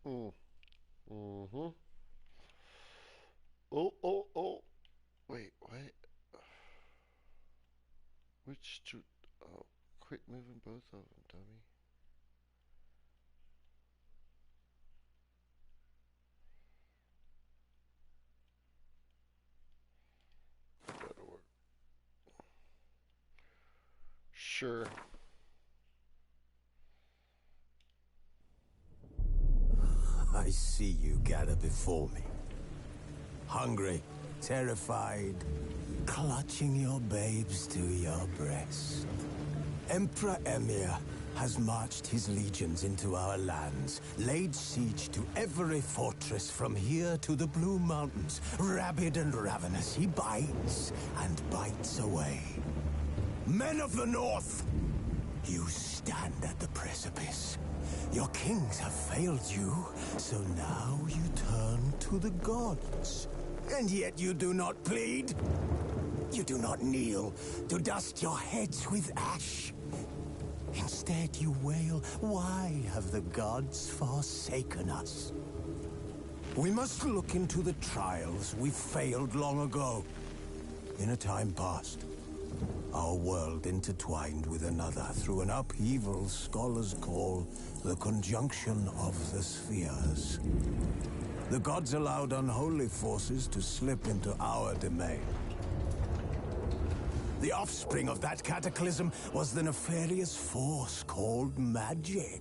Mm. Mm-hmm. Oh, oh, oh. Wait, what? Which two? Oh, quit moving both of them, dummy. That'll work. Sure. I see you gather before me. Hungry, terrified, clutching your babes to your breast. Emperor Emir has marched his legions into our lands, laid siege to every fortress from here to the Blue Mountains. Rabid and ravenous, he bites and bites away. Men of the North, you stand at the precipice. Your kings have failed you, so now you turn to the gods. And yet you do not plead. You do not kneel to dust your heads with ash. Instead you wail, why have the gods forsaken us? We must look into the trials we failed long ago. In a time past, our world intertwined with another through an upheaval scholars call the conjunction of the spheres. The gods allowed unholy forces to slip into our domain. The offspring of that cataclysm was the nefarious force called magic.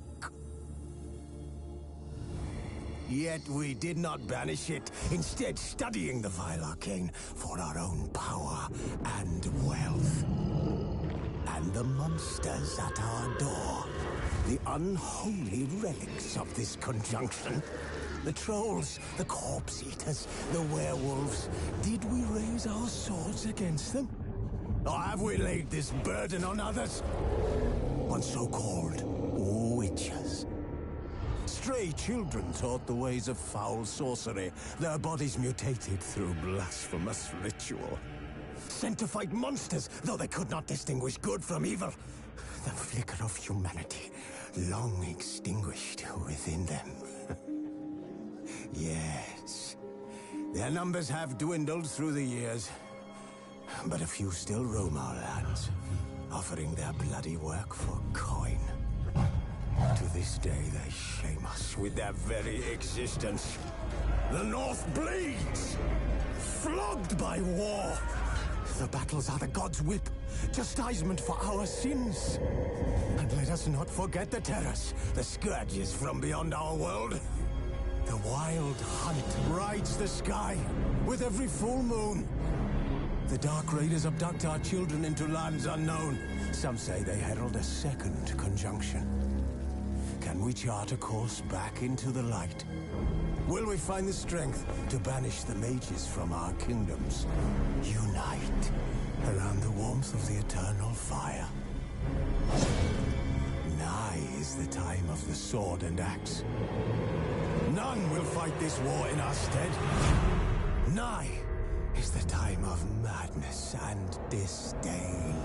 Yet we did not banish it, instead studying the vile arcane for our own power and wealth. And the monsters at our door, the unholy relics of this conjunction. The trolls, the corpse eaters, the werewolves. Did we raise our swords against them? Or have we laid this burden on others? On so-called witches. Stray children taught the ways of foul sorcery, their bodies mutated through blasphemous ritual. Sent to fight monsters, though they could not distinguish good from evil. The flicker of humanity, long extinguished within them. Yes, their numbers have dwindled through the years, but a few still roam our lands, offering their bloody work for coin. To this day, they shame us with their very existence. The North bleeds, flogged by war. The battles are the gods' whip, chastisement for our sins. And let us not forget the terrors, the scourges from beyond our world. The wild hunt rides the sky with every full moon. The Dark Raiders abduct our children into lands unknown. Some say they herald a second conjunction. Can we chart a course back into the light? Will we find the strength to banish the mages from our kingdoms? Unite around the warmth of the eternal fire. Nigh is the time of the sword and axe. None will fight this war in our stead. Nigh is the time of madness and disdain.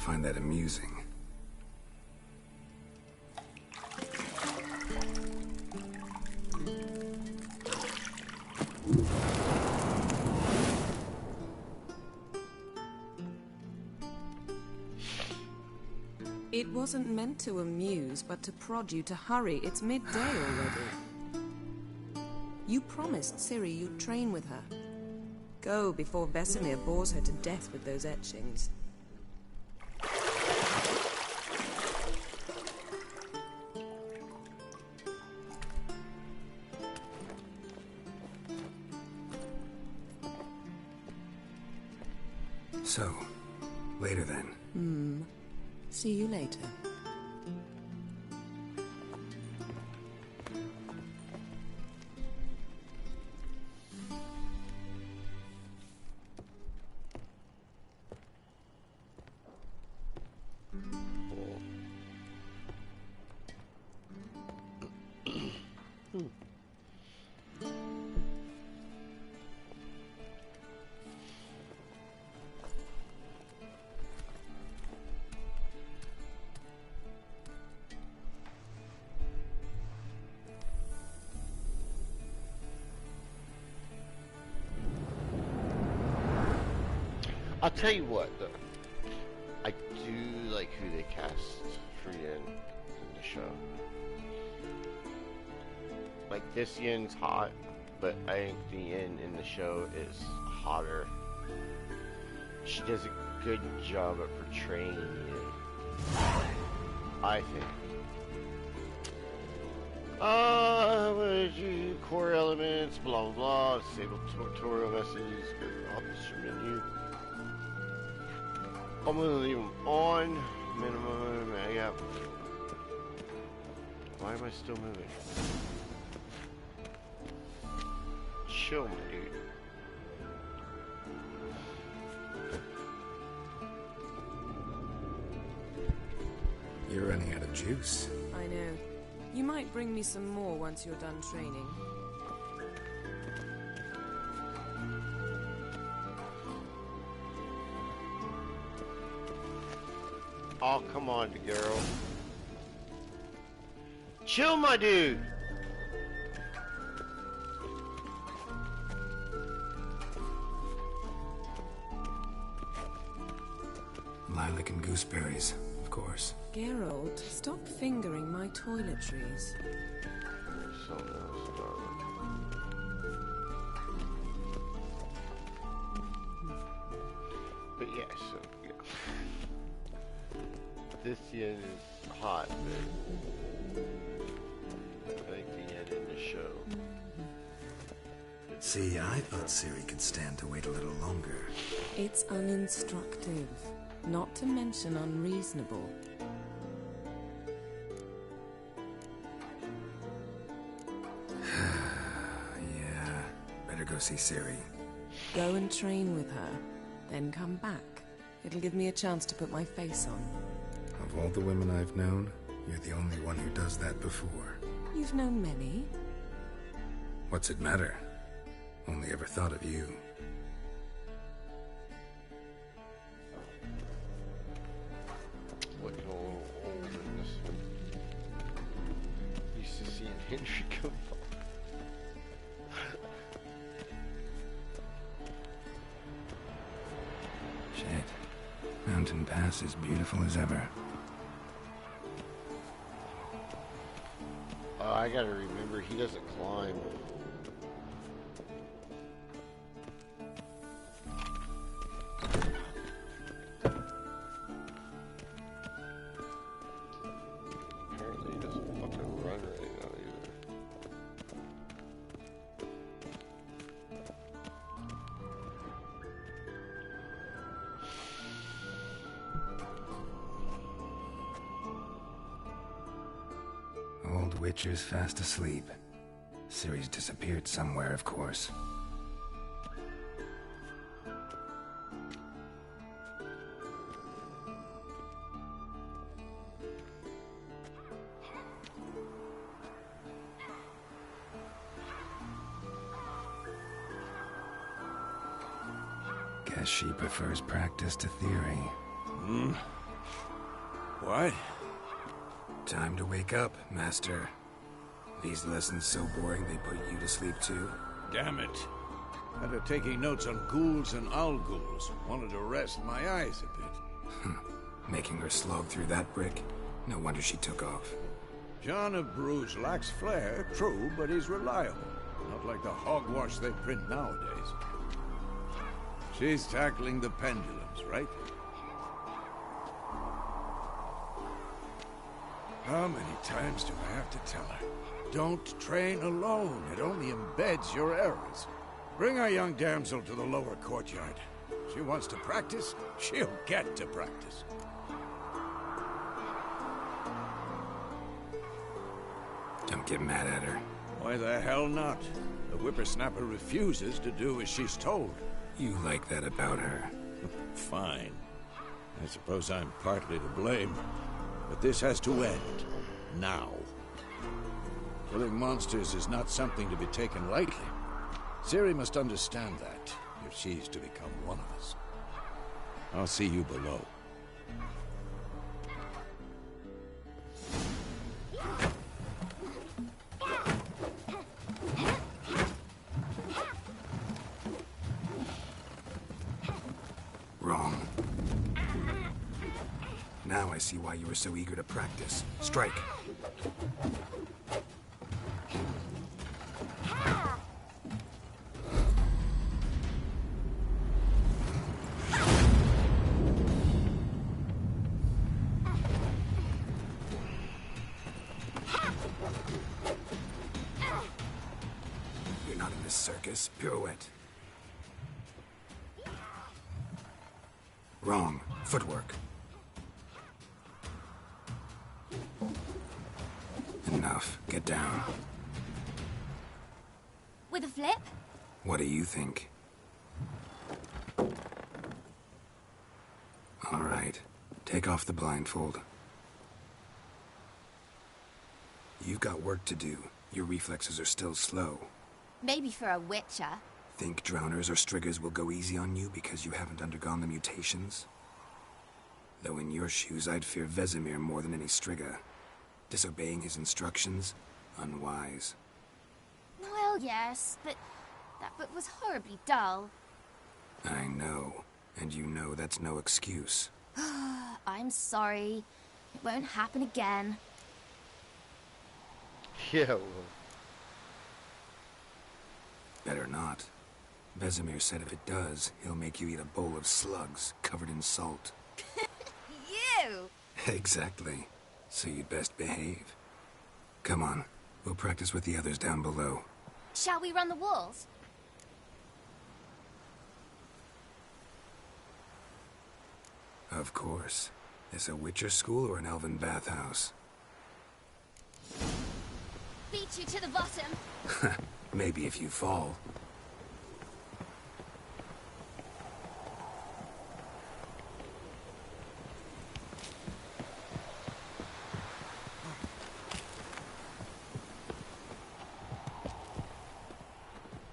find that amusing. It wasn't meant to amuse, but to prod you to hurry. It's midday already. You promised Ciri you'd train with her. Go before Vesemir bores her to death with those etchings. So, later then. See you later. I'll tell you what, though. I do like who they cast for Yen in the show. Like, this Yen's hot, but I think the Yen in the show is hotter. She does a good job at portraying Yen, I think. What did you core elements, blah blah blah, disable tutorial messages, go to the officer menu. I'm gonna leave them on. Minimum, yeah. Why am I still moving? Chill, my dude. You're running out of juice. I know. You might bring me some more once you're done training. Oh, come on, girl. Chill, my dude. Lilac and gooseberries, of course. Geralt, stop fingering my toiletries. There's something else about it. But yeah, so yeah. This Yen is hot, but I think the Yen in the show. See, I thought Ciri could stand to wait a little longer. It's uninstructive, not to mention unreasonable. Yeah, better go see Ciri. Go and train with her, then come back. It'll give me a chance to put my face on. Of all the women I've known, you're the only one who does that before. You've known many. What's it matter? Only ever thought of you. Looking a little old in this one. Used to seeing Henry come up. Shit. Mountain Pass is beautiful as ever. I gotta remember, he doesn't climb. Apparently he doesn't fucking run right now either. Old Witcher's fast asleep. Ciri's disappeared somewhere, of course. Guess she prefers practice to theory. What? Time to wake up, Master. These lessons so boring they put you to sleep too? Damn it. After taking notes on ghouls and al-ghouls, wanted to rest my eyes a bit. Making her slog through that brick? No wonder she took off. John of Bruges lacks flair, true, but he's reliable. Not like the hogwash they print nowadays. She's tackling the pendulums, right? How many times do I have to tell her? Don't train alone. It only embeds your errors. Bring our young damsel to the lower courtyard. She wants to practice, she'll get to practice. Don't get mad at her. Why the hell not? The whippersnapper refuses to do as she's told. You like that about her. Fine. I suppose I'm partly to blame. But this has to end. Now. Killing monsters is not something to be taken lightly. Ciri must understand that, if she's to become one of us. I'll see you below. Wrong. Now I see why you were so eager to practice. Strike. You're not in this circus. Pirouette. Wrong. Footwork. Enough. Get down. With a flip? What do you think? All right. Take off the blindfold. You've got work to do. Your reflexes are still slow. Maybe for a witcher. Think drowners or striggers will go easy on you because you haven't undergone the mutations? Though in your shoes, I'd fear Vesemir more than any strigger. Disobeying his instructions? Unwise. Well, yes, but that book was horribly dull. I know. And you know that's no excuse. I'm sorry. It won't happen again. Yeah, well, Better not. Vesemir said if it does, he'll make you eat a bowl of slugs covered in salt. You! Exactly. So you'd best behave. Come on. We'll practice with the others down below. Shall we run the walls? Of course. Is a Witcher school or an elven bathhouse? Beat you to the bottom. Maybe if you fall.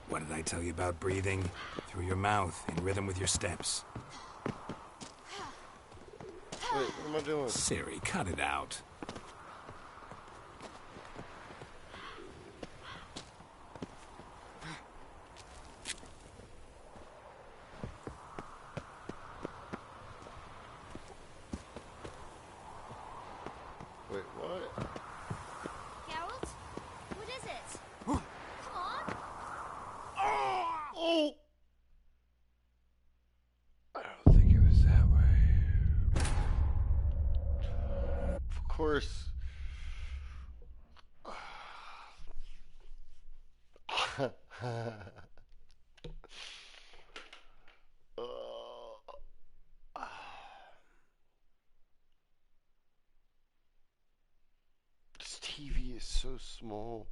What did I tell you about breathing? Through your mouth, in rhythm with your steps. wait, what am I doing? Ciri, cut it out. Wait, what? Geralt? What is it? Come on! Oh! I don't think it was that way. Of course. This TV is so small.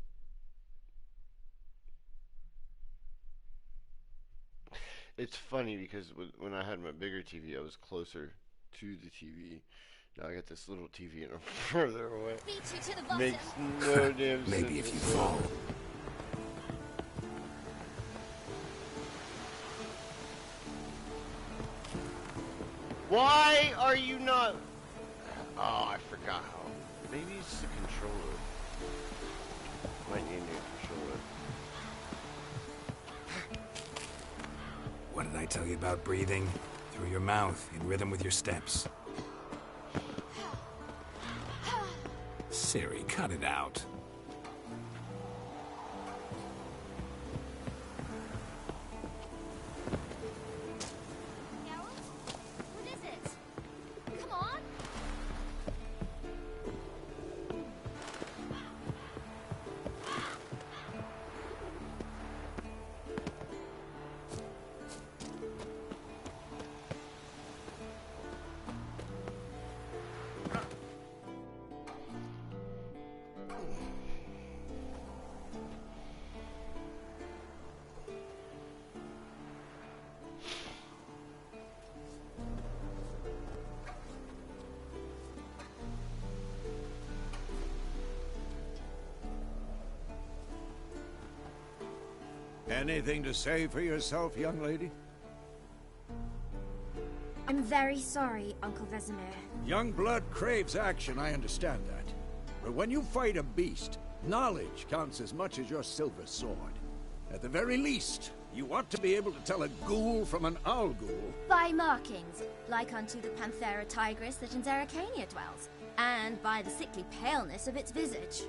It's funny because when I had my bigger TV, I was closer to the TV. Now I got this little TV and I'm further away. Beat you to the bottom. Makes no damn sense. Maybe if you fall. Why are you not? Oh, It's the controller. Might need a new controller. What did I tell you about breathing? Through your mouth, in rhythm with your steps. Ciri, cut it out. Geralt? What is it? Come on! Anything to say for yourself, young lady? I'm very sorry, Uncle Vesemir. Young blood craves action, I understand that. But when you fight a beast, knowledge counts as much as your silver sword. At the very least, you ought to be able to tell a ghoul from an owl ghoul. By markings, like unto the Panthera tigris that in Zerrikania dwells, and by the sickly paleness of its visage.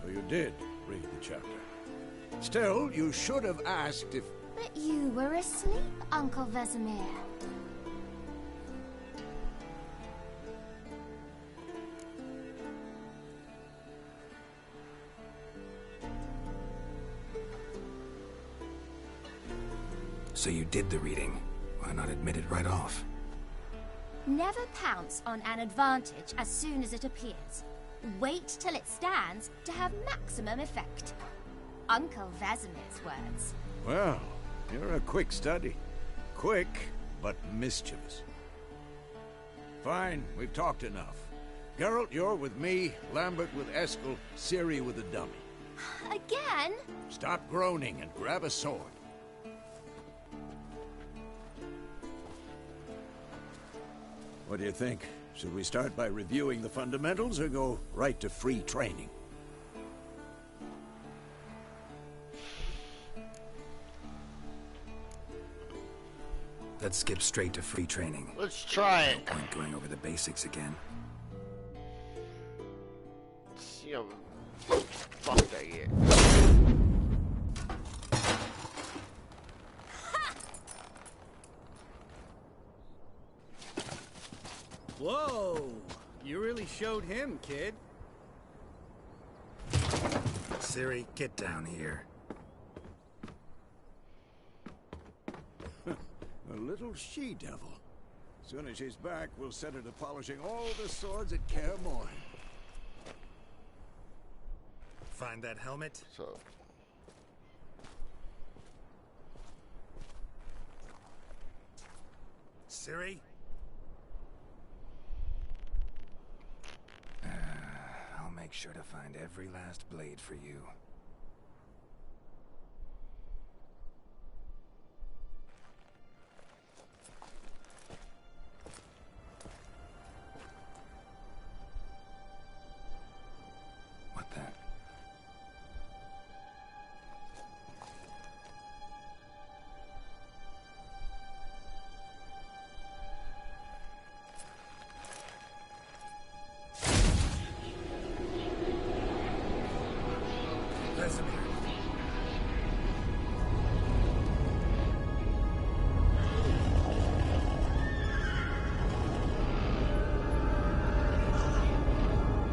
So you did read the chapter. Still, you should have asked if... But you were asleep, Uncle Vesemir. So you did the reading. Why not admit it right off? Never pounce on an advantage as soon as it appears. Wait till it stands to have maximum effect. Uncle Vesemir's words. Well, you're a quick study. Quick, but mischievous. Fine, we've talked enough. Geralt, you're with me, Lambert with Eskel, Ciri with the dummy. Again? Stop groaning and grab a sword. What do you think? Should we start by reviewing the fundamentals or go right to free training? Let's skip straight to free training. Let's try it. No point going over the basics again. See how fucked I get. Whoa! You really showed him, kid. Ciri, get down here. A little she-devil. Soon as she's back, we'll set her to polishing all the swords at Kaer Morhen. Find that helmet? So, Ciri? I'll make sure to find every last blade for you. What the? Vesemir.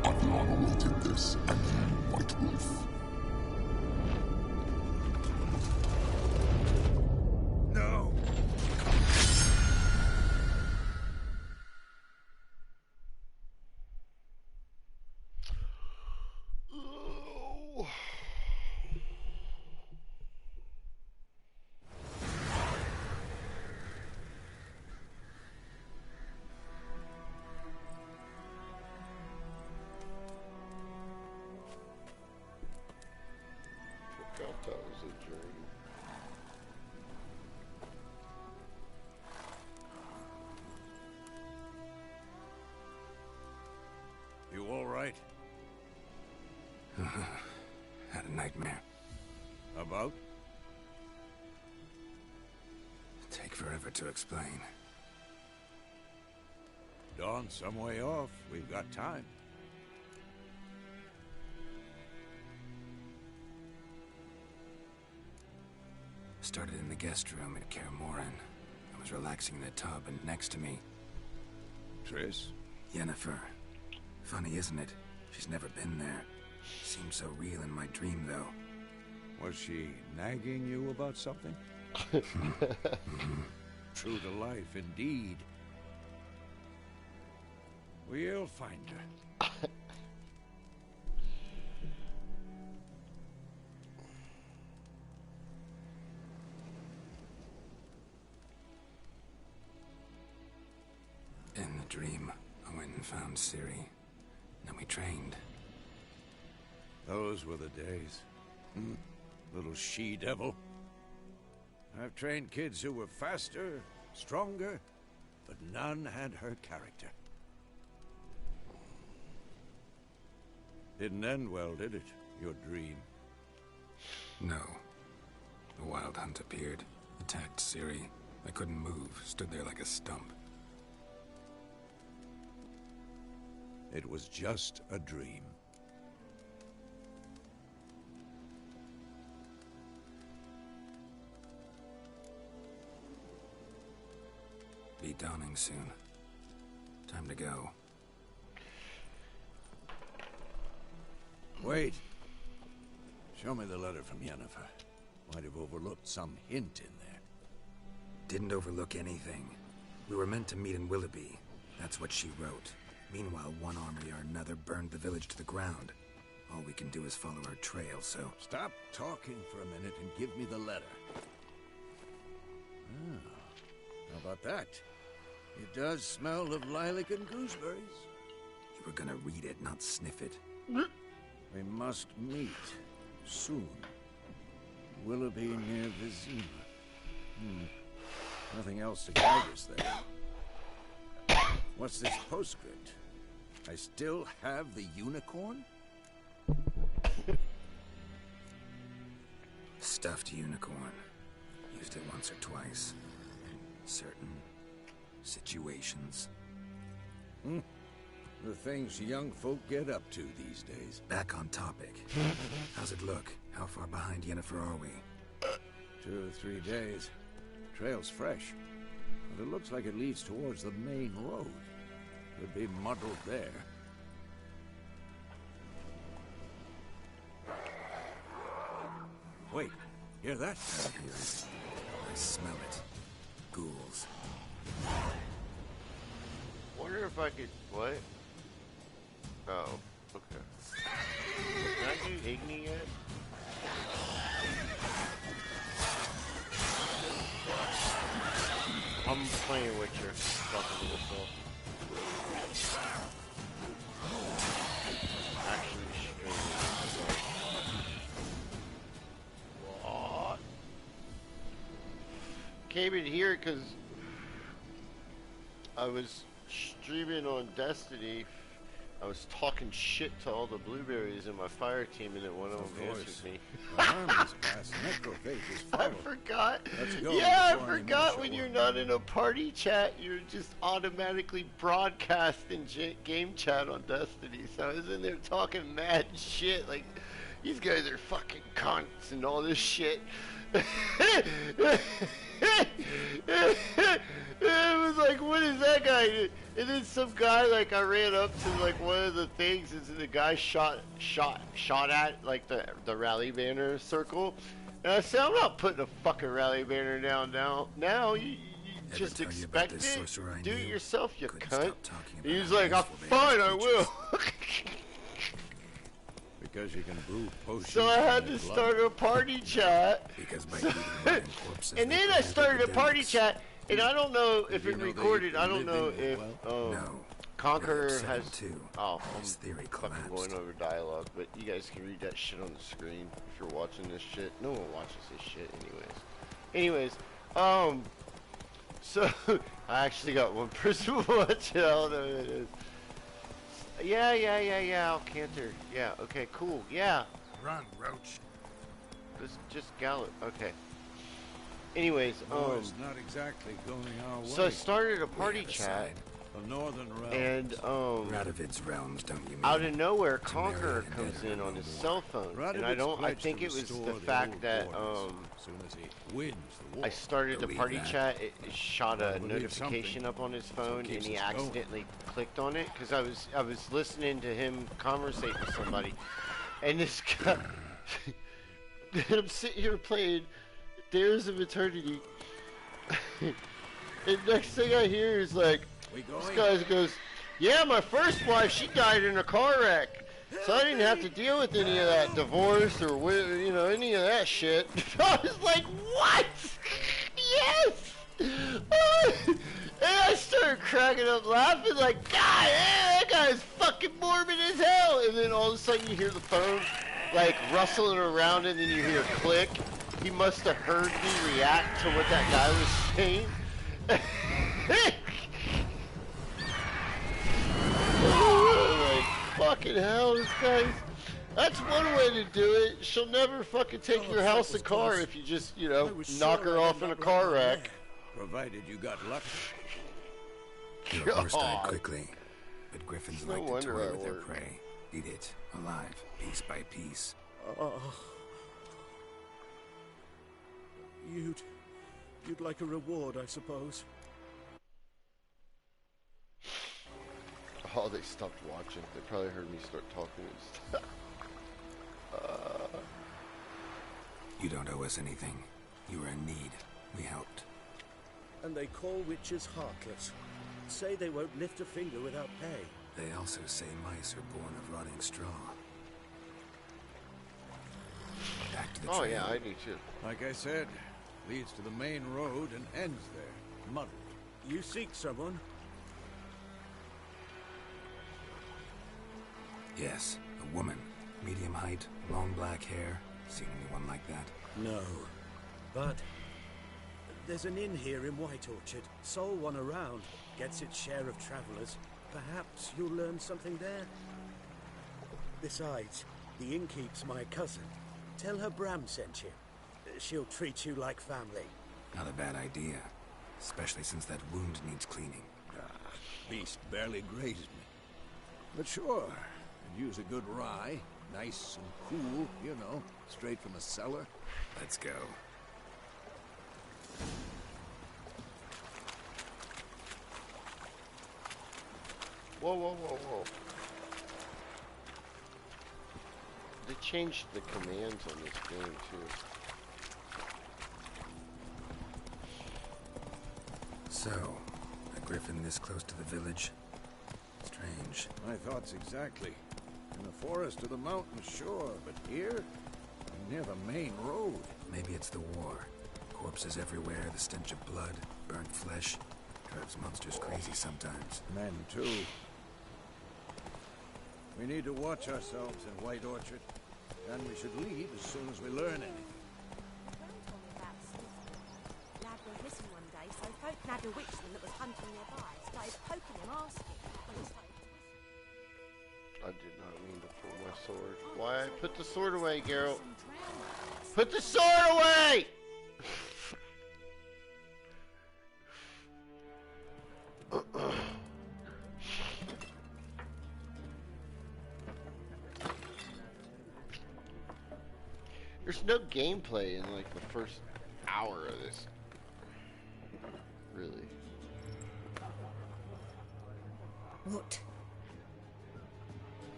Avion awaited this, and you, White Wolf. No! oh. Had a nightmare. About? Take forever to explain. Dawn's some way off. We've got time. Started in the guest room at Kaer Morhen. I was relaxing in a tub, and next to me, Triss? Yennefer. Funny, isn't it? She's never been there. Seemed so real in my dream, though. Was she nagging you about something? True to life, indeed. We'll find her. In the dream, I went and found Ciri. Then we trained. Those were the days. Little she-devil. I've trained kids who were faster, stronger, but none had her character. Didn't end well, did it? Your dream? No. The Wild Hunt appeared, attacked Ciri. I couldn't move, stood there like a stump. It was just a dream. Be dawning soon. Time to go. Wait. Show me the letter from Yennefer. Might have overlooked some hint in there. Didn't overlook anything. We were meant to meet in Willoughby. That's what she wrote. Meanwhile, one army or another burned the village to the ground. All we can do is follow our trail, so... Stop talking for a minute and give me the letter. How about that? It does smell of lilac and gooseberries. You were gonna read it, not sniff it. We must meet soon. Willoughby near Vizima. Nothing else to guide us there. What's this postscript? I still have the unicorn? Stuffed unicorn. Used it once or twice. Certain situations. The things young folk get up to these days. Back on topic. How's it look? How far behind Yennefer are we? 2 or 3 days. Trail's fresh, but it looks like it leads towards the main road. Could be muddled there. Wait, hear that? I hear it. I smell it. Ghouls. Wonder if I could... What? Oh, okay. Can I do Igni yet? I'm playing Witcher. Talking to myself. Actually streaming. What? Came in here because I was streaming on Destiny. I was talking shit to all the blueberries in my fire team, and then one of them answered me. I forgot. Yeah, I forgot when you're not in a party chat, you're just automatically broadcasting game chat on Destiny. So I was in there talking mad shit, like, these guys are fucking cunts and all this shit. It was like, what is that guy? And then some guy, like, I ran up to, like, one of the things, and the guy shot at, like, the rally banner circle. And I said, I'm not putting a fucking rally banner down now. You just expect it. Do it yourself, you cunt. He was like, oh, fine, I will. Because you can brew potions. So I had to start a party chat. And then I started a party chat, and I don't know if it recorded. I don't know if Conqueror has. Oh, I'm fucking going over dialogue, but you guys can read that shit on the screen if you're watching this shit. No one watches this shit, anyways. So I actually got one person watching. I don't know who it is. Yeah, Alcantor. Yeah, okay, cool. Yeah. Run, Roach. Just gallop. Okay. Anyways, War's not exactly going our way. so I started a party chat, The northern realms. and Radovid's realms, don't you mean? out of nowhere, Temerian Conqueror and comes Edgar in on no his more. cell phone, and I Radovid's think pledged it to was restore the the fact old that borders as soon as he wins the war. I started the Believe party that. chat. It shot a I believe notification something. up on his So it phone, and keeps he us going. accidentally clicked on it because I was listening to him conversate with somebody, and this guy. And I'm sitting here playing Dares of Eternity, and next thing I hear is like, We this going? guy goes, "Yeah, my first wife, she died in a car wreck, so I didn't have to deal with any of that divorce or any of that shit." I was like, "What? Yes!" And I started cracking up laughing like, "God, that guy's fucking morbid as hell." And then all of a sudden you hear the phone like rustling around, and then you hear a click. He must have heard me react to what that guy was saying. Like, fucking hell, this guy's... That's one way to do it. She'll never fucking take your house and car if you just, knock her off in a car wreck. Provided you got luck. Your horse died God. quickly, but griffins No like to wonder toy I with their work. prey. Eat it, alive, piece by piece. You'd like a reward, I suppose. Oh, they stopped watching. They probably heard me start talking and stuff. You don't owe us anything. You were in need. We helped. And they call witches heartless. Say they won't lift a finger without pay. They also say mice are born of rotting straw. Back to the Oh, trail. yeah, I do too. Like I said, leads to the main road and ends there. Muddled. You seek someone? Yes, a woman. Medium height, long black hair. Seen anyone like that? No. But there's an inn here in White Orchard. Sole one around. Gets its share of travelers. Perhaps you'll learn something there. Besides, the innkeep's my cousin. Tell her Bram sent you. She'll treat you like family. Not a bad idea. Especially since that wound needs cleaning. Beast barely grazed me. But sure, could use a good rye. Nice and cool, straight from a cellar. Let's go. Whoa. They changed the commands on this game, too. So, a griffin this close to the village? Strange. My thoughts exactly. In the forest or the mountains, sure, but here? Near the main road. Maybe it's the war. Corpses everywhere, the stench of blood, burnt flesh. Drives monsters crazy sometimes. Men, too. We need to watch ourselves in White Orchard. And we should leave as soon as we learn anything. Lad was missing one day, so folk nabbed a witchman that was hunting nearby. Started poking him, asking. And he started I did not mean to pull my sword. Why? Put the sword away, Geralt. Put the sword away! There's no gameplay in like the first hour of this. Really. What?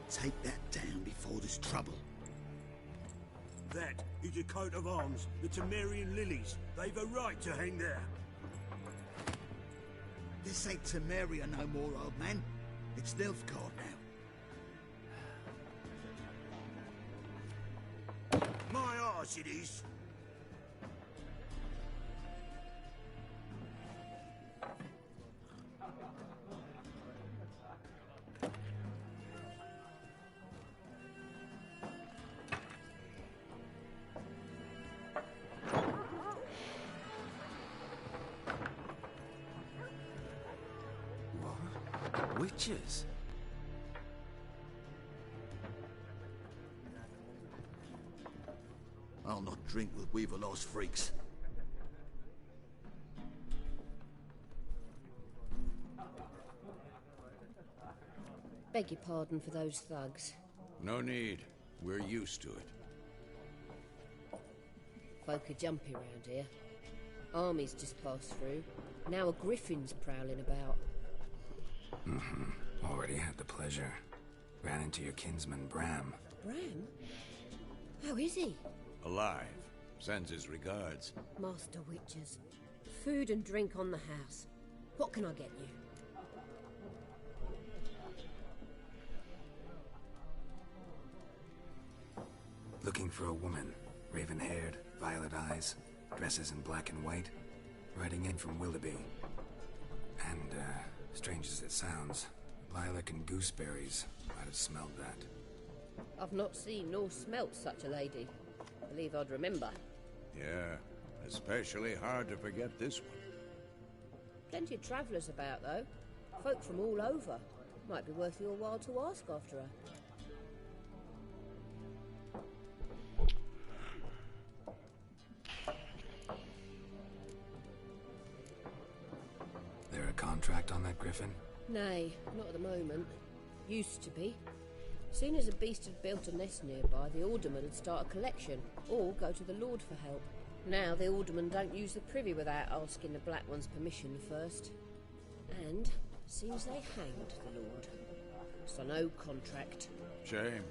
Take that down before there's trouble. That is a coat of arms, the Temerian lilies. They've a right to hang there. This ain't Temeria no more, old man. It's Nilfgaard now. My arse it is. Witches? I'll not drink with Weaverlaw's freaks. Beg your pardon for those thugs. No need. We're used to it. Folk are jumpy round here. Armies just passed through. Now a griffin's prowling about. Already had the pleasure. Ran into your kinsman, Bram. Bram? How is he? Alive. Sends his regards. Master Witchers. Food and drink on the house. What can I get you? Looking for a woman. Raven-haired, violet eyes, dresses in black and white. Riding in from Willoughby. And, strange as it sounds, lilac and gooseberries. Might have smelled that. I've not seen nor smelt such a lady. Believe I'd remember. Yeah, especially hard to forget this one. Plenty of travellers about, though. Folk from all over. Might be worth your while to ask after her. There a contract on that griffin? Nay, not at the moment. Used to be. Soon as a beast had built a nest nearby, the alderman would start a collection, or go to the Lord for help. Now the alderman don't use the privy without asking the Black One's permission first. And seems they hanged the Lord. So no contract. Shame.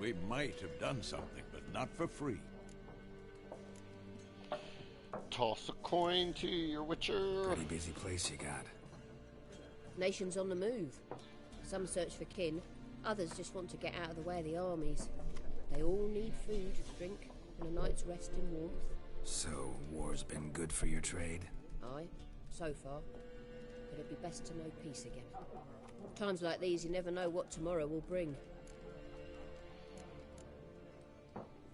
We might have done something, but not for free. Toss a coin to your Witcher. Pretty busy place you got. Nations on the move. Some search for kin, others just want to get out of the way of the armies. They all need food, drink, and a night's rest in warmth. So, war's been good for your trade? Aye, so far. But it'd be best to know peace again. Times like these, you never know what tomorrow will bring.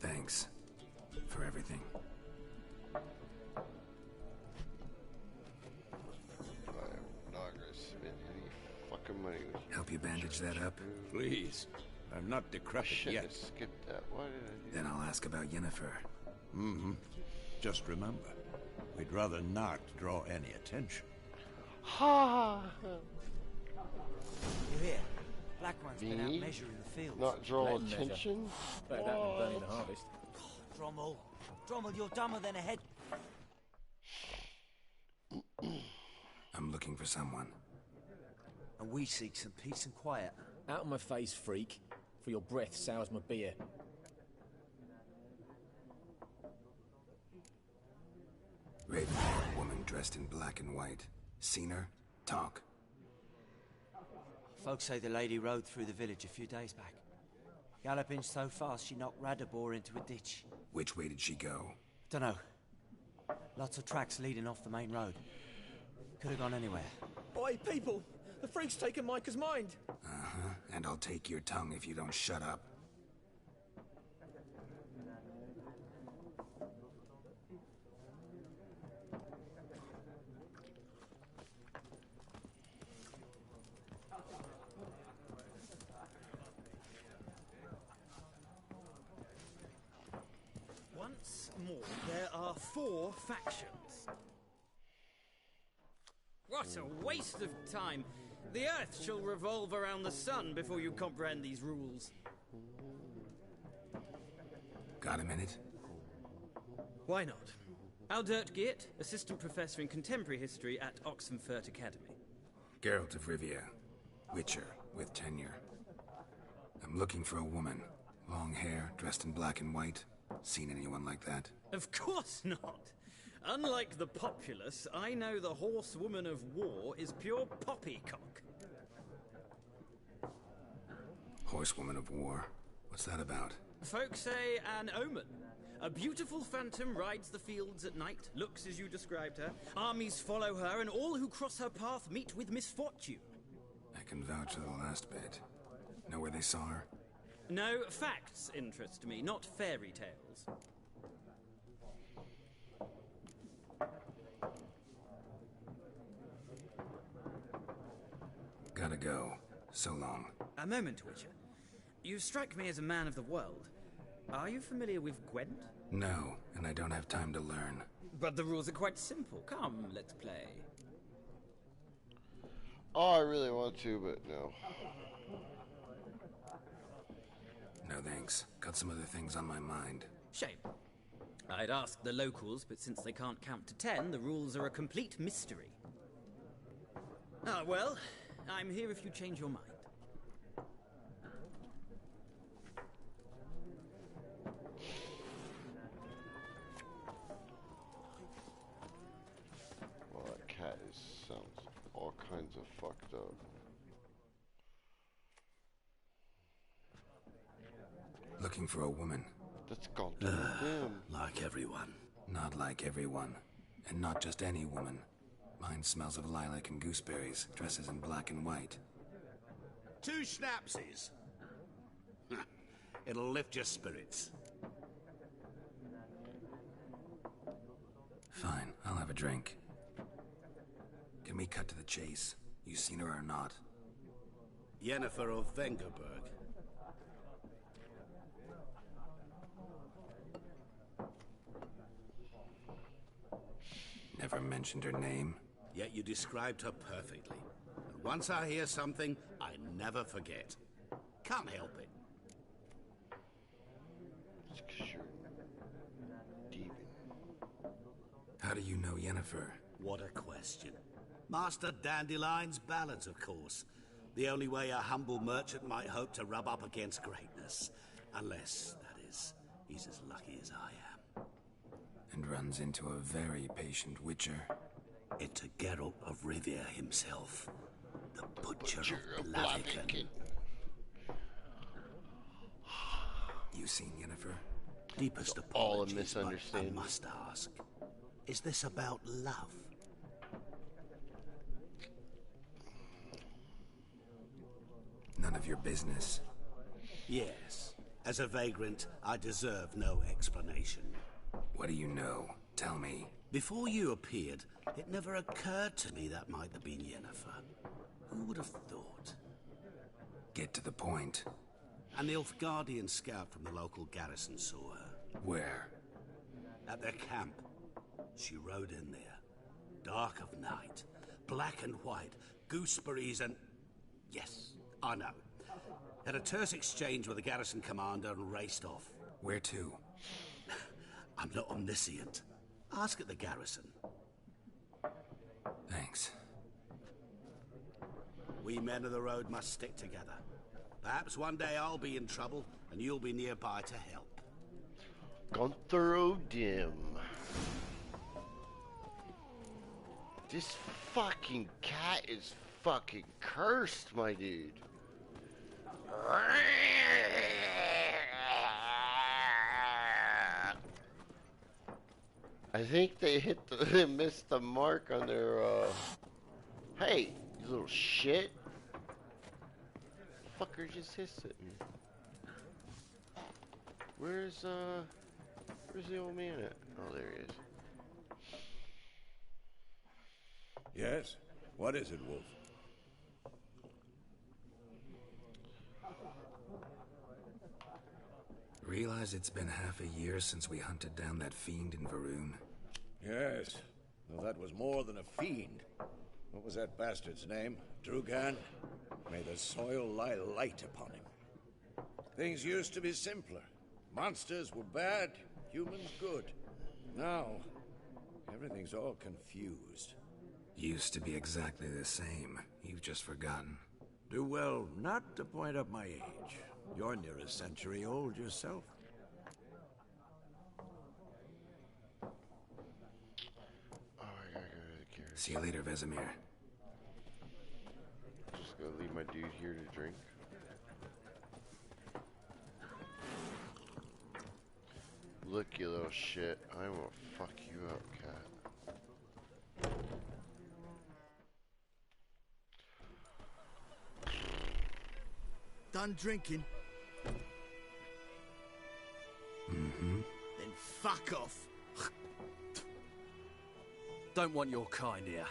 Thanks. For everything. I'm not gonna spend any fucking money with you. Help you bandage that up? Please. I'm not decrepit Shit, yet. I skipped that. Why did I do Then I'll ask about Yennefer. Just remember, we'd rather not draw any attention. Ha! You hear? Black One's been out Me? measuring the fields. Not draw Let 'em measure. attention? Better that than burning the harvest. Drommel. Drommel, you're dumber than a head. I'm looking for someone. And we seek some peace and quiet. Out of my face, freak. For your breath sours my beer. Raven-haired woman dressed in black and white. Seen her? Talk. Folks say the lady rode through the village a few days back. Galloping so fast she knocked Radabor into a ditch. Which way did she go? Dunno. Lots of tracks leading off the main road. Could have gone anywhere. Oi, people! The freak's taken Micah's mind! Uh-huh. And I'll take your tongue if you don't shut up. Once more, there are 4 factions. What a waste of time! The Earth shall revolve around the sun before you comprehend these rules. Got a minute? Why not? Aldert Geert, Assistant Professor in Contemporary History at Oxenfurt Academy. Geralt of Rivia. Witcher, with tenure. I'm looking for a woman. Long hair, dressed in black and white. Seen anyone like that? Of course not! Unlike the populace, I know the horsewoman of war is pure poppycock. Horsewoman of war. What's that about? Folks say an omen. A beautiful phantom rides the fields at night, looks as you described her. Armies follow her, and all who cross her path meet with misfortune. I can vouch for the last bit. Know where they saw her? No, facts interest me, not fairy tales. Gotta go. So long. A moment, Witcher. You strike me as a man of the world. Are you familiar with Gwent? No, and I don't have time to learn. But the rules are quite simple. Come, let's play. Oh, I really want to, but no. No thanks. Got some other things on my mind. Shame. I'd ask the locals, but since they can't count to 10, the rules are a complete mystery. Ah, well, I'm here if you change your mind. Well, that cat sounds all kinds of fucked up. Looking for a woman. That's goddamn. Like everyone. Not like everyone. And not just any woman. Mine smells of lilac and gooseberries, dresses in black and white. 2 schnapsies. It'll lift your spirits. Fine, I'll have a drink. Can we cut to the chase? You seen her or not? Yennefer of Vengerberg. Never mentioned her name. Yet you described her perfectly. And once I hear something, I never forget. Can't help it. It's 'cause you're demon. How do you know Yennefer? What a question. Master Dandelion's ballads, of course. The only way a humble merchant might hope to rub up against greatness. Unless, that is, he's as lucky as I am. And runs into a very patient witcher. It's a Geralt of Rivia himself. The Butcher of Blaviken. You seen Yennefer? Deepest all a apologies, misunderstanding. but I must ask, is this about love? None of your business. Yes. As a vagrant, I deserve no explanation. What do you know? Tell me. Before you appeared, it never occurred to me that might have been Yennefer. Who would have thought? Get to the point. An Nilfgaardian scout from the local garrison saw her. Where? At their camp. She rode in there. Dark of night. Black and white. Gooseberries and... Yes, I know. Had a terse exchange with the garrison commander and raced off. Where to? I'm not omniscient. Ask at the garrison. Thanks. We men of the road must stick together. Perhaps one day I'll be in trouble and you'll be nearby to help. Gunther O'Dim. This fucking cat is fucking cursed, my dude. I think they missed the mark on their, hey, you little shit. Fucker just hissed at me. Where's the old man at? Oh, there he is. Yes? What is it, Wolf? Realize it's been half a year since we hunted down that fiend in Varun? Yes, though that was more than a fiend. What was that bastard's name? Drugan? May the soil lie light upon him. Things used to be simpler. Monsters were bad, humans good. Now, everything's all confused. Used to be exactly the same. You've just forgotten. Do well not to point up my age. You're near a century old yourself. Oh, I gotta go to the carriage. See you later, Vesemir. Just gonna leave my dude here to drink. Look, you little shit. I will fuck you up, cat. Done drinking? Mm-hmm. Then fuck off. Don't want your kind here.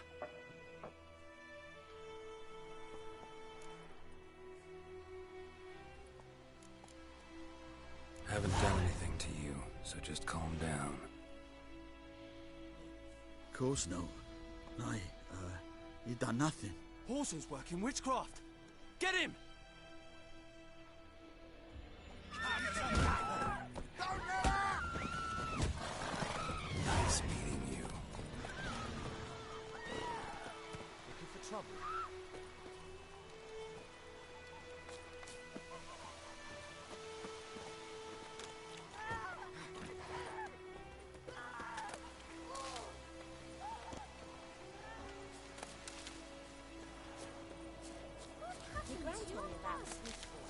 haven't done anything to you, so just calm down. Of course no. You done nothing. Horson's working witchcraft. Get him! Nice meeting you. Looking for trouble? Your grand told me about a Smith boy.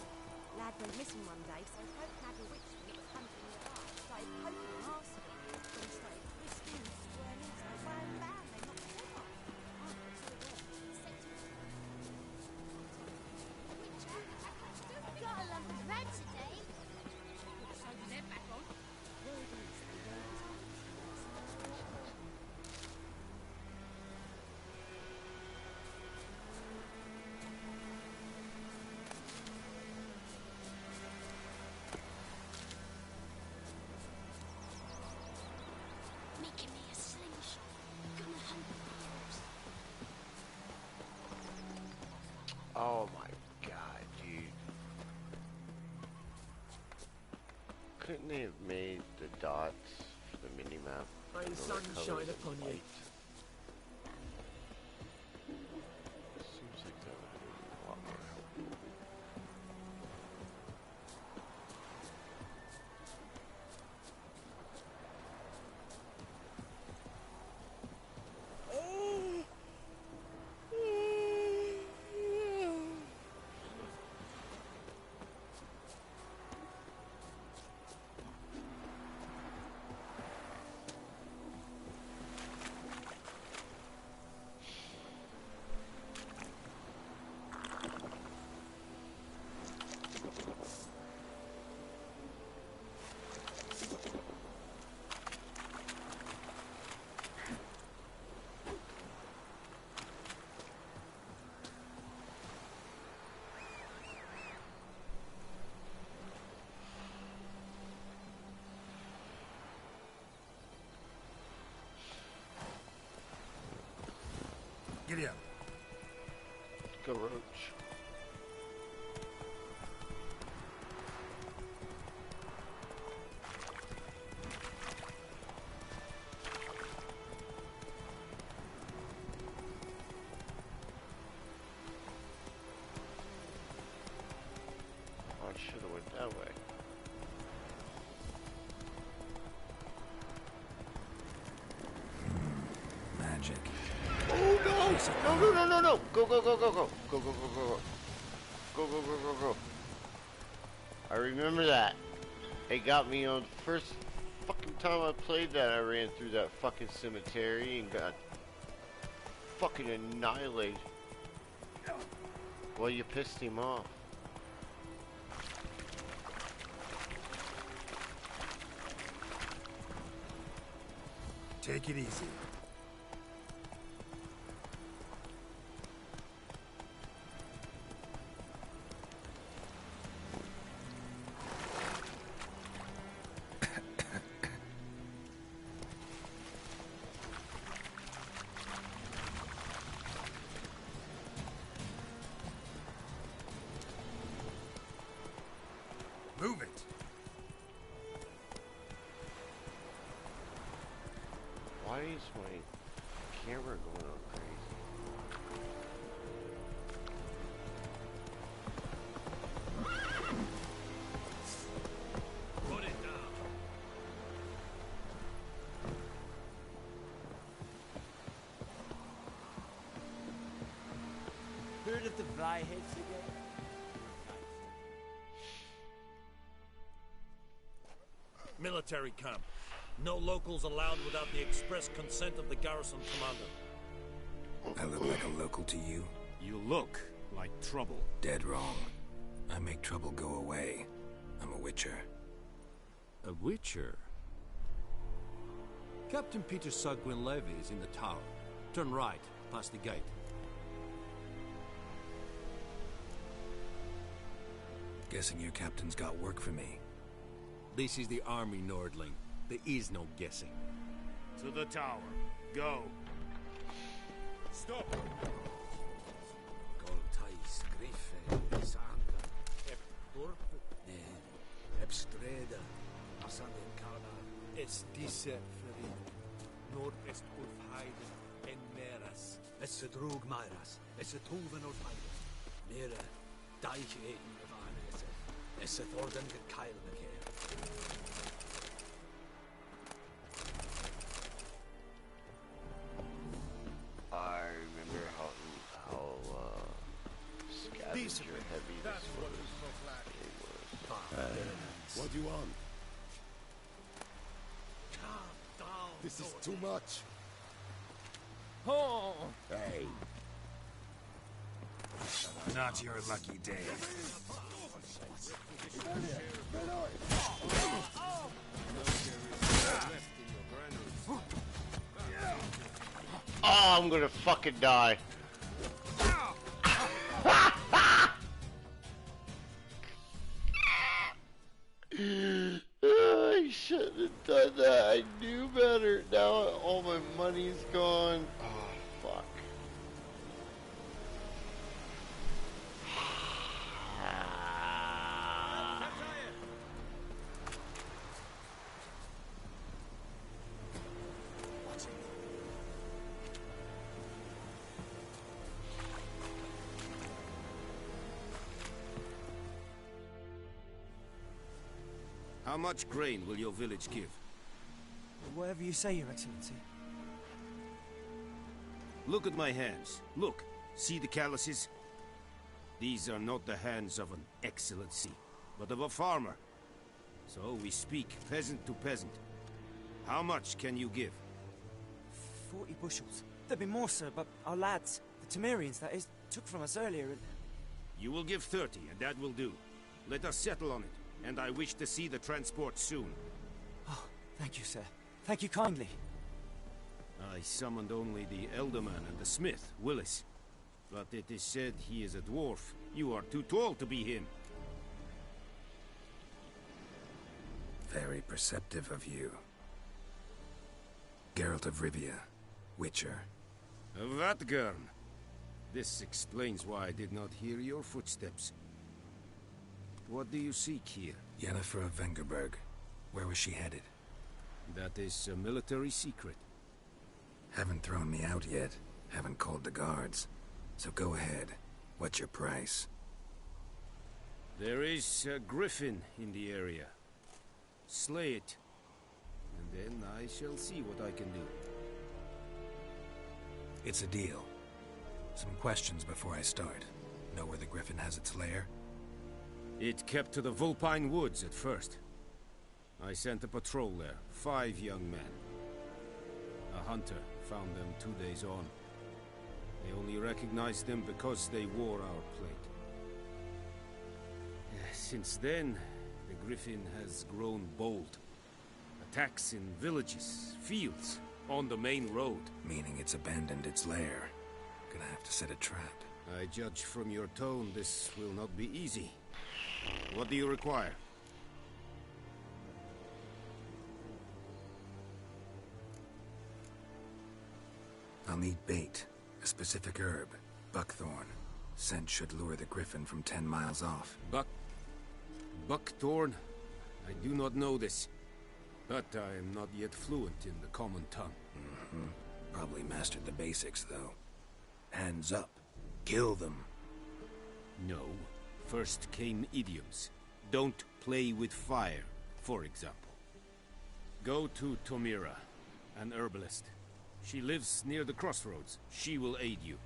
Lad went missing one day, so folk nabbed a witchman that was hunting nearby. Started poking him, asking him. Then he started twisting and swirling, so bam, bam, they knocked his head off. Got a lump of bread today. So they're back on. Word is, the words are Making me a slingshot. Gonna hunt the Oh my god, dude. Couldn't they have made the dots for the minimap? May the sun shine upon you. Seems like that would have been a lot more helpful. Giddy up. Go Roach. Oh, I should have went that way. Magic. Oh no! No, no, no, no, no! Go, go, go, go, go! Go, go, go, go, go. Go, go, go, go, go. I remember that. It got me on the first fucking time I played that. I ran through that fucking cemetery and got fucking annihilated. Well, you pissed him off. Take it easy. Move it. Why is my camera going all crazy? Put it down. Heard of the Flyheads again? Military camp. No locals allowed without the express consent of the garrison commander. I look like a local to you? You look like trouble. Dead wrong. I make trouble go away. I'm a witcher. A witcher? Captain Peter Sugwin Levy is in the tower. Turn right, past the gate. Guessing your captain's got work for me. This is the army, Nordling. There is no guessing. To the tower. Go. Stop! Goltais, Griffe, Santa, Ep Urp, Ep Streda, Asadenkada, Es diese Ferin, Nordest Ulfheide, en Meras. Es drog Myras, es Tuven of Hydes. Mera, Daich Eden of Arnes, es Thordan Kyle McCare. I remember how scavenger heavy this was. What do you want? This is too much. Oh! Hey. Not your lucky day. Oh, I'm gonna fucking die. I shouldn't have done that. I knew better. Now all my money's gone. Oh, fuck. How much grain will your village give? Whatever you say, Your Excellency. Look at my hands. Look. See the calluses? These are not the hands of an excellency, but of a farmer. So we speak peasant to peasant. How much can you give? 40 bushels. There'd be more, sir, but our lads, the Temerians, that is, took from us earlier and... You will give 30, and that will do. Let us settle on it, and I wish to see the transport soon. Oh, thank you, sir. Thank you kindly. I summoned only the Elderman and the smith, Willis. But it is said he is a dwarf. You are too tall to be him. Very perceptive of you. Geralt of Rivia, Witcher. Vatgern. This explains why I did not hear your footsteps. What do you seek here? Yennefer of Vengerberg. Where was she headed? That is a military secret. Haven't thrown me out yet. Haven't called the guards. So go ahead. What's your price? There is a griffin in the area. Slay it. And then I shall see what I can do. It's a deal. Some questions before I start. Know where the griffin has its lair? It kept to the Vulpine Woods at first. I sent a patrol there, 5 young men. A hunter found them 2 days on. They only recognized them because they wore our plate. Since then, the griffin has grown bold. Attacks in villages, fields, on the main road. Meaning it's abandoned its lair. Gonna have to set a trap. I judge from your tone this will not be easy. What do you require? I'll need bait. A specific herb. Buckthorn. Scent should lure the griffin from 10 miles off. Buckthorn? I do not know this. But I am not yet fluent in the common tongue. Probably mastered the basics, though. Hands up. Kill them. No. First came idioms. Don't play with fire, for example. Go to Tomira, an herbalist. She lives near the crossroads. She will aid you.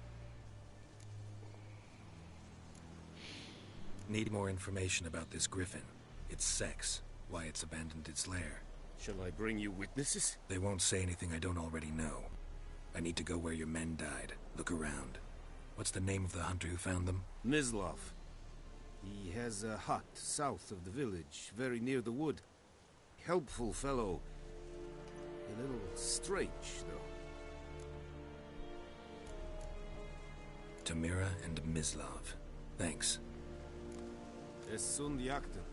Need more information about this griffin. Its sex. Why it's abandoned its lair. Shall I bring you witnesses? They won't say anything I don't already know. I need to go where your men died. Look around. What's the name of the hunter who found them? Mislav. He has a hut south of the village, very near the wood. Helpful fellow. A little strange, though. Tomira and Mislav. Thanks. Es sunt jagten.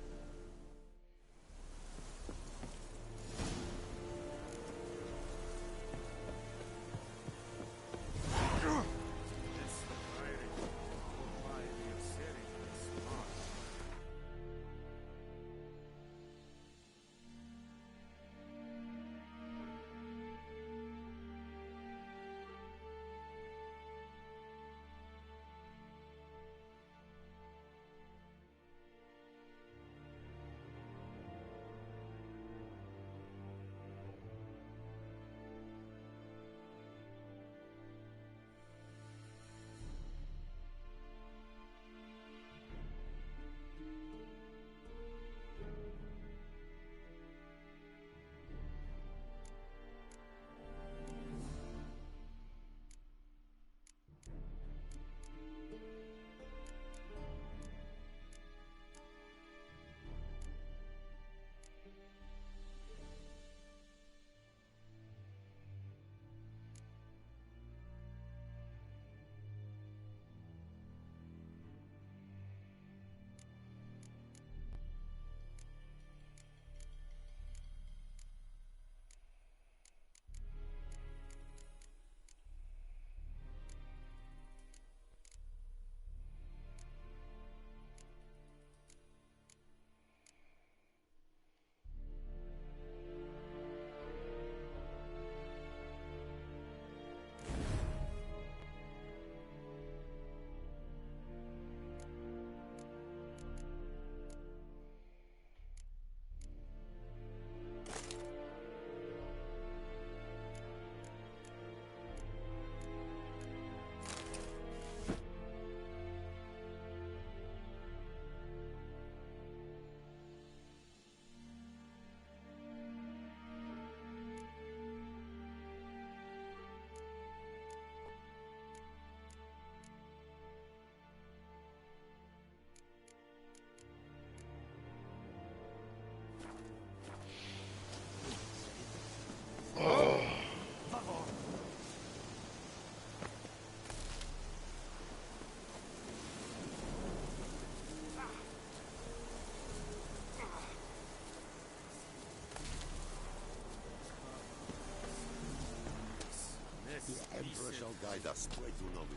shall guide us where you know we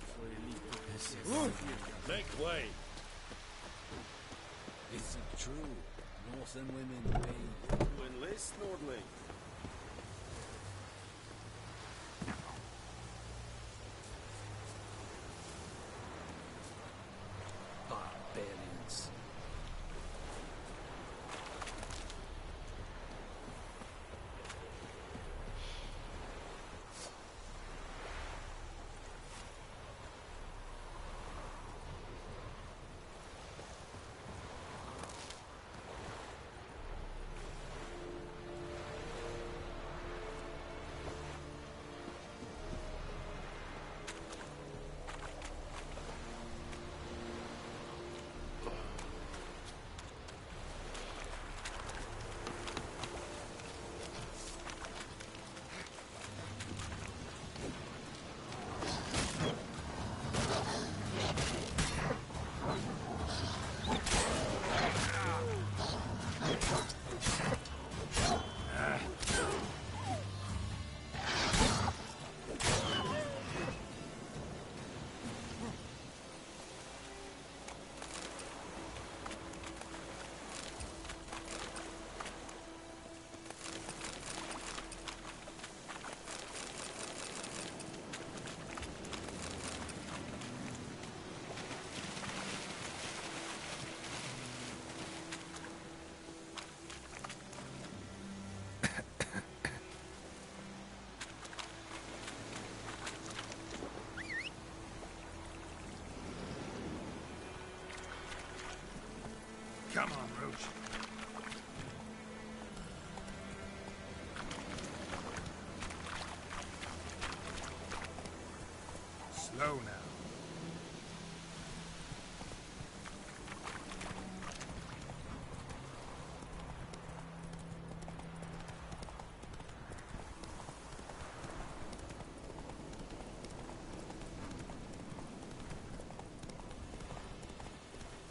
Make way! Is it true? Northern women pay To enlist, Nordling. barbarians. Come on, Roach. Slow now.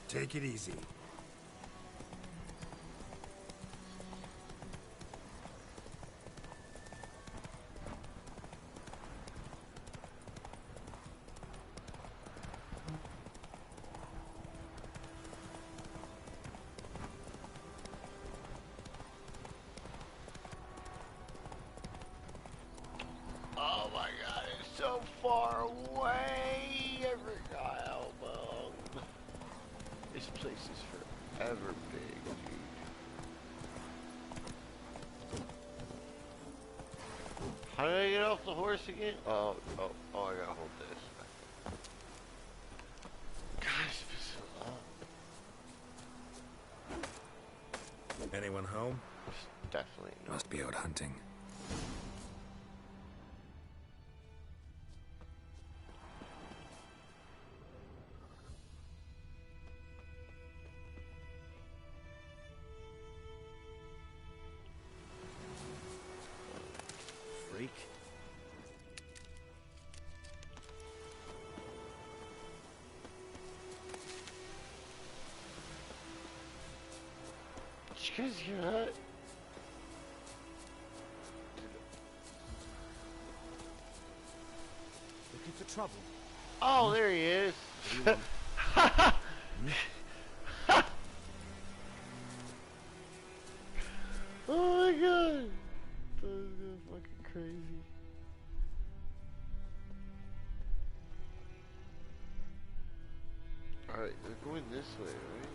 Take it easy. Oh my god, it's so far away! I forgot how long. This place is forever big, dude. How do I get off the horse again? Oh, I gotta hold this. God, it's been so long. Anyone home? Definitely not. Must be out hunting. Freak. Did you guys hear that? Looking for trouble. Oh, there he is. Oh my god. That was fucking crazy. Alright, they're going this way, right?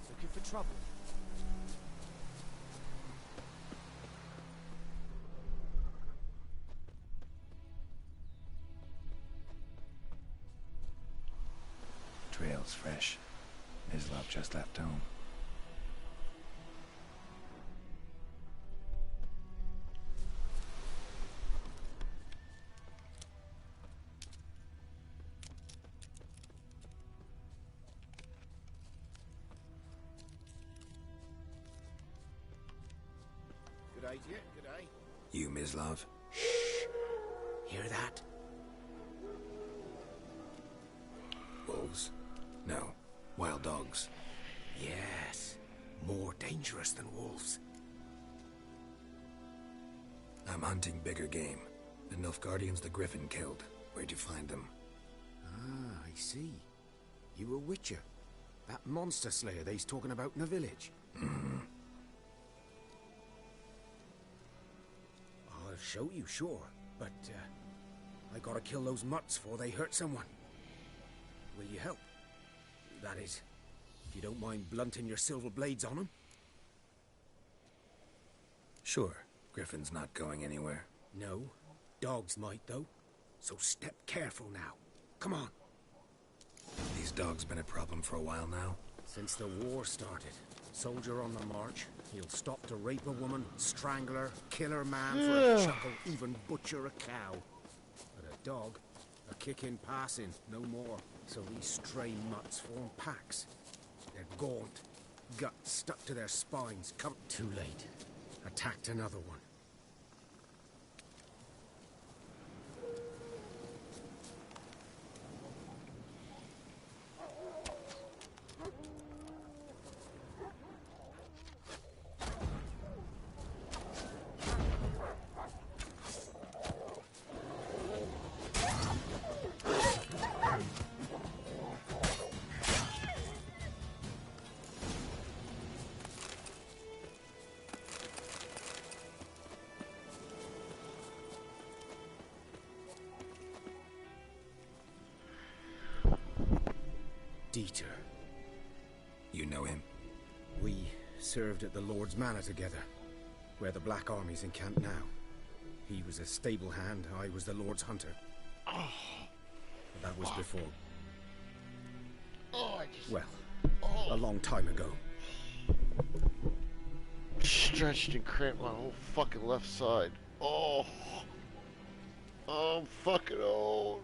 Looking for trouble. Trail's fresh. Islop just left home. Good day, dear. Good day. You, Mislav? Hear that? Wolves? No. Wild dogs. Yes. More dangerous than wolves. I'm hunting bigger game. The Nilfgaardians the Griffin killed. Where'd you find them? Ah, I see. You a witcher. That monster slayer they's talking about in the village. I'll show you, sure. But, I gotta kill those mutts before they hurt someone. Will you help? That is, if you don't mind blunting your silver blades on them. Sure. Griffin's not going anywhere. No. Dogs might, though. So step careful now. Come on. These dogs been a problem for a while now? Since the war started. Soldier on the march. He'll stop to rape a woman, strangle her, kill her man for a chuckle, even butcher a cow. But a dog, a kick in passing, no more. So these stray mutts form packs. They're gaunt, guts stuck to their spines. Come too late. Attacked another one. Dieter. You know him? We served at the Lord's Manor together, where the Black Army's encamped now. He was a stable hand, I was the Lord's hunter. But that was before. Well, a long time ago. Stretched and cramped my whole fucking left side. Oh, I'm fucking old.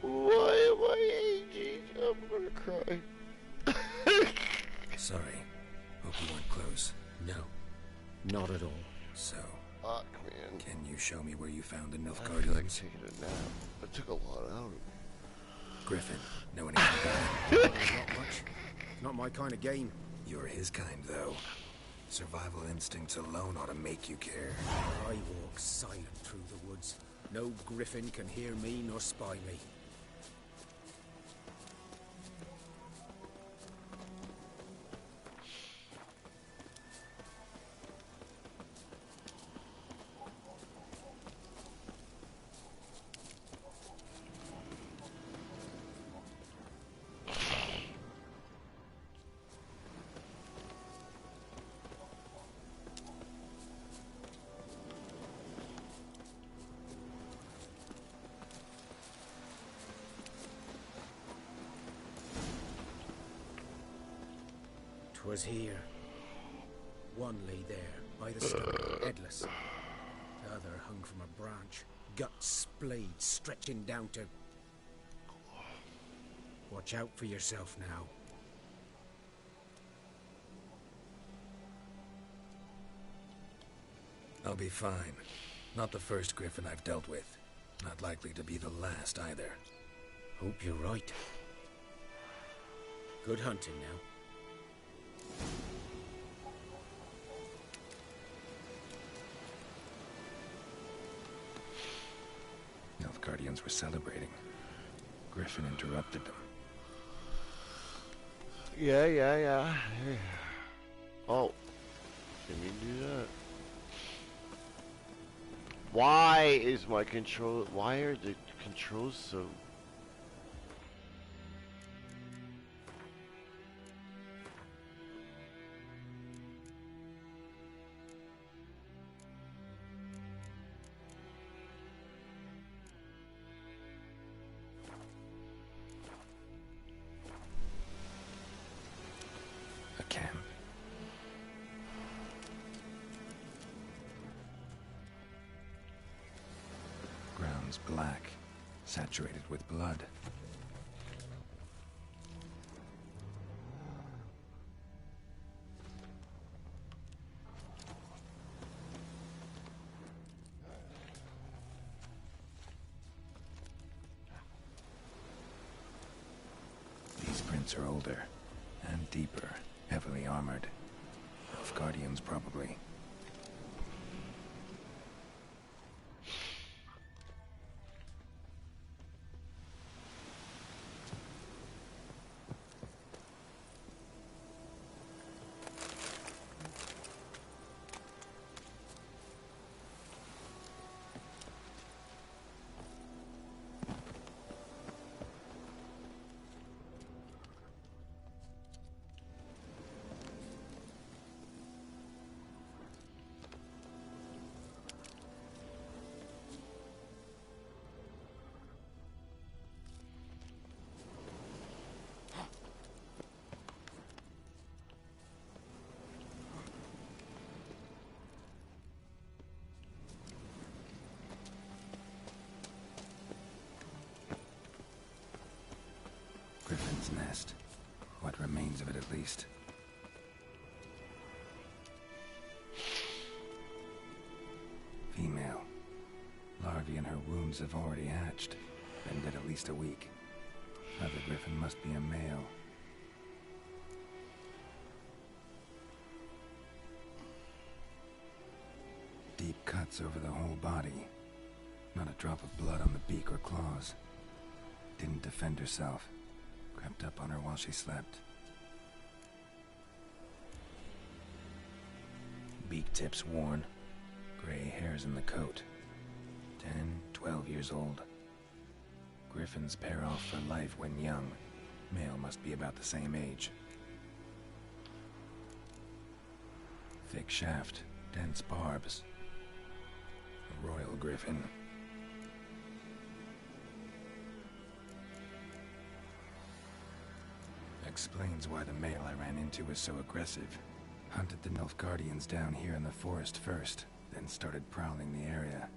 Why am I aging? I'm gonna cry. Sorry. Hope you weren't close. No, not at all. So, fuck, man. Can you show me where you found the I Nilfgaardians? feel like taking a nap. I took a lot out of me. Griffin, know anything about him? Not much. Not my kind of game. You're his kind, though. Survival instincts alone ought to make you care. I walk silent through the woods. No griffin can hear me nor spy me. Was here. One lay there, by the stone, headless. The other hung from a branch, guts splayed, stretching down to... Watch out for yourself now. I'll be fine. Not the first griffin I've dealt with. Not likely to be the last either. Hope you're right. Good hunting now. Nilfgaardians were celebrating. Griffin interrupted them. Yeah. Oh. Didn't mean to do that. Why is my control... Why are the controls so... Black, saturated with blood. Guards are older and deeper, heavily armored. Guardians, probably. Griffin's nest. What remains of it, at least. Female. Larvae in her wombs have already hatched. Been dead at least a week. Other griffin must be a male. Deep cuts over the whole body. Not a drop of blood on the beak or claws. Didn't defend herself. Crept up on her while she slept. Beak tips worn. Gray hairs in the coat. 10, 12 years old. Griffins pair off for life when young. Male must be about the same age. Thick shaft, dense barbs. A royal griffin. Explains why the male I ran into was so aggressive. Hunted the Nilfgaardians down here in the forest first, then started prowling the area.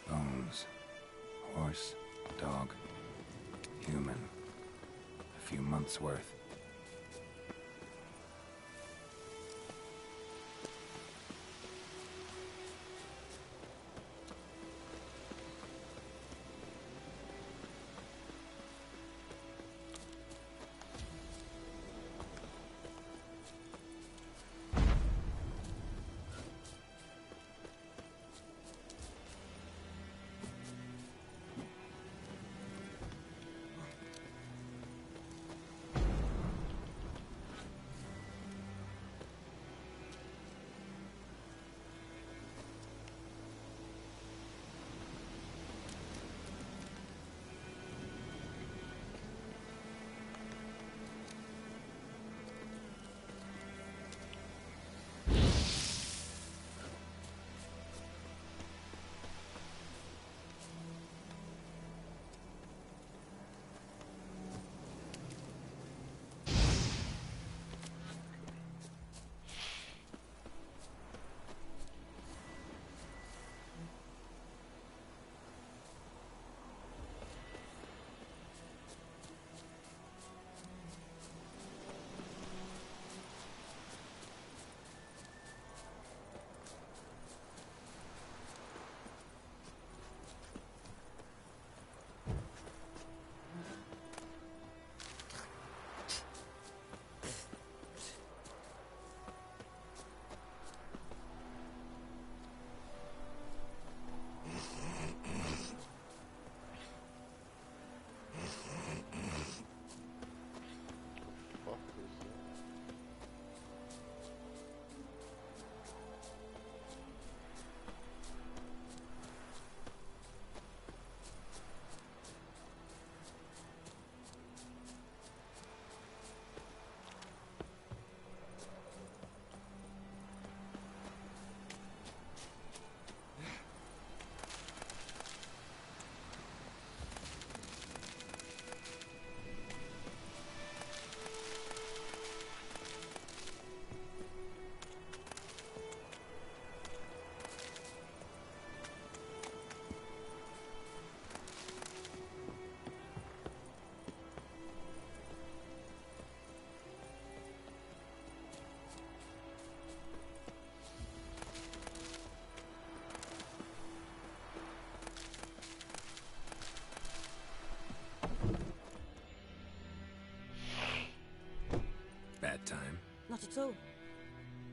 Bones. Horse, dog, human. A few months' worth.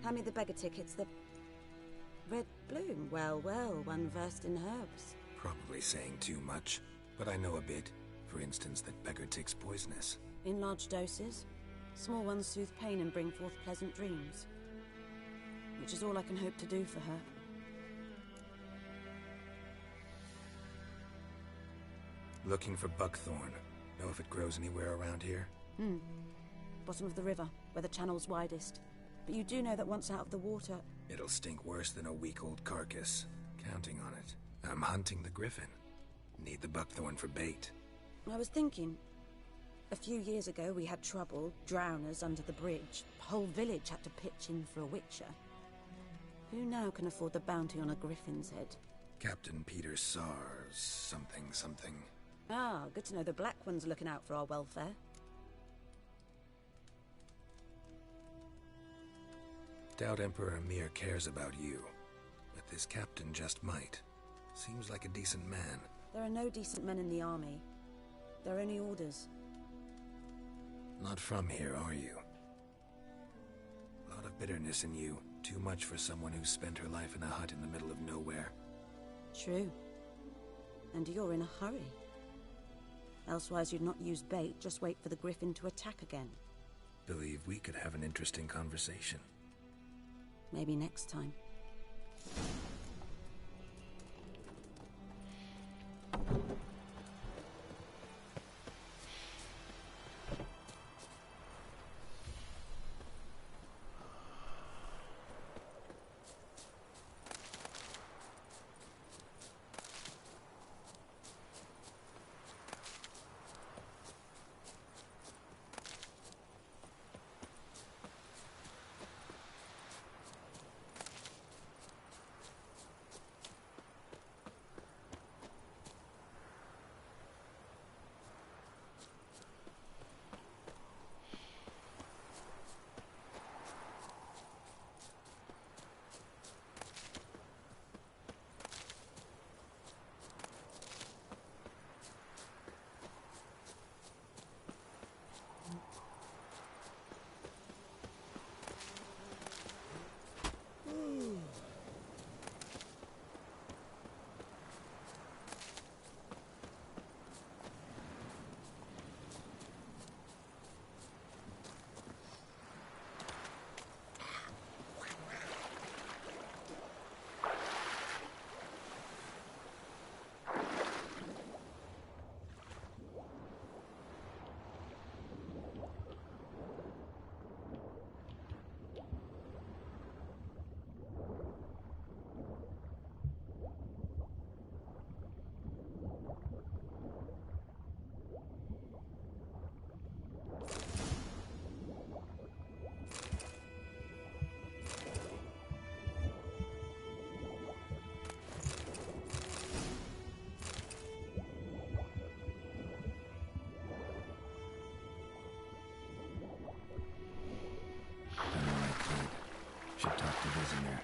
Hand me the beggar tickets, the... Red Bloom. Well, well, one versed in herbs. Probably saying too much, but I know a bit. For instance, that beggar tick's poisonous. In large doses. Small ones soothe pain and bring forth pleasant dreams. Which is all I can hope to do for her. Looking for buckthorn. Know if it grows anywhere around here? Bottom of the river, where the channel's widest. But you do know that once out of the water... It'll stink worse than a week-old carcass. Counting on it. I'm hunting the griffin. Need the buckthorn for bait. I was thinking... A few years ago we had trouble, drowners under the bridge. The whole village had to pitch in for a witcher. Who now can afford the bounty on a griffin's head? Captain Peter Sars, something. Ah, good to know the Black One's looking out for our welfare. Doubt Emperor Emhyr cares about you, but this captain just might. Seems like a decent man. There are no decent men in the army. They're only orders. Not from here, are you? A lot of bitterness in you. Too much for someone who spent her life in a hut in the middle of nowhere. True. And you're in a hurry. Elsewise you'd not use bait, just wait for the griffin to attack again. Believe we could have an interesting conversation. Maybe next time. Should talk to Vesemir.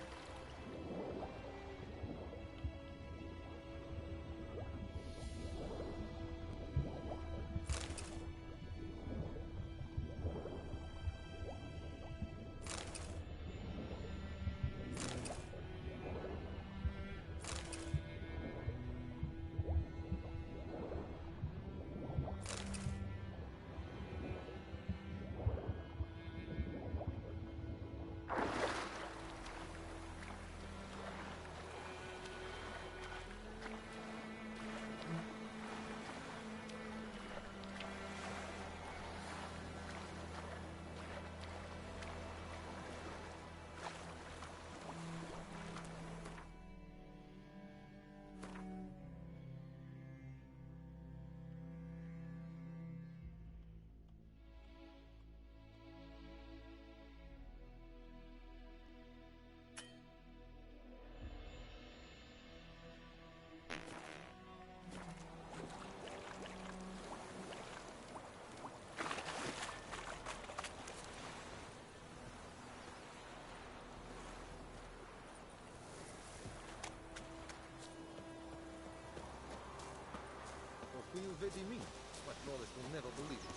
Who you vedi me? But Loris will never believe it.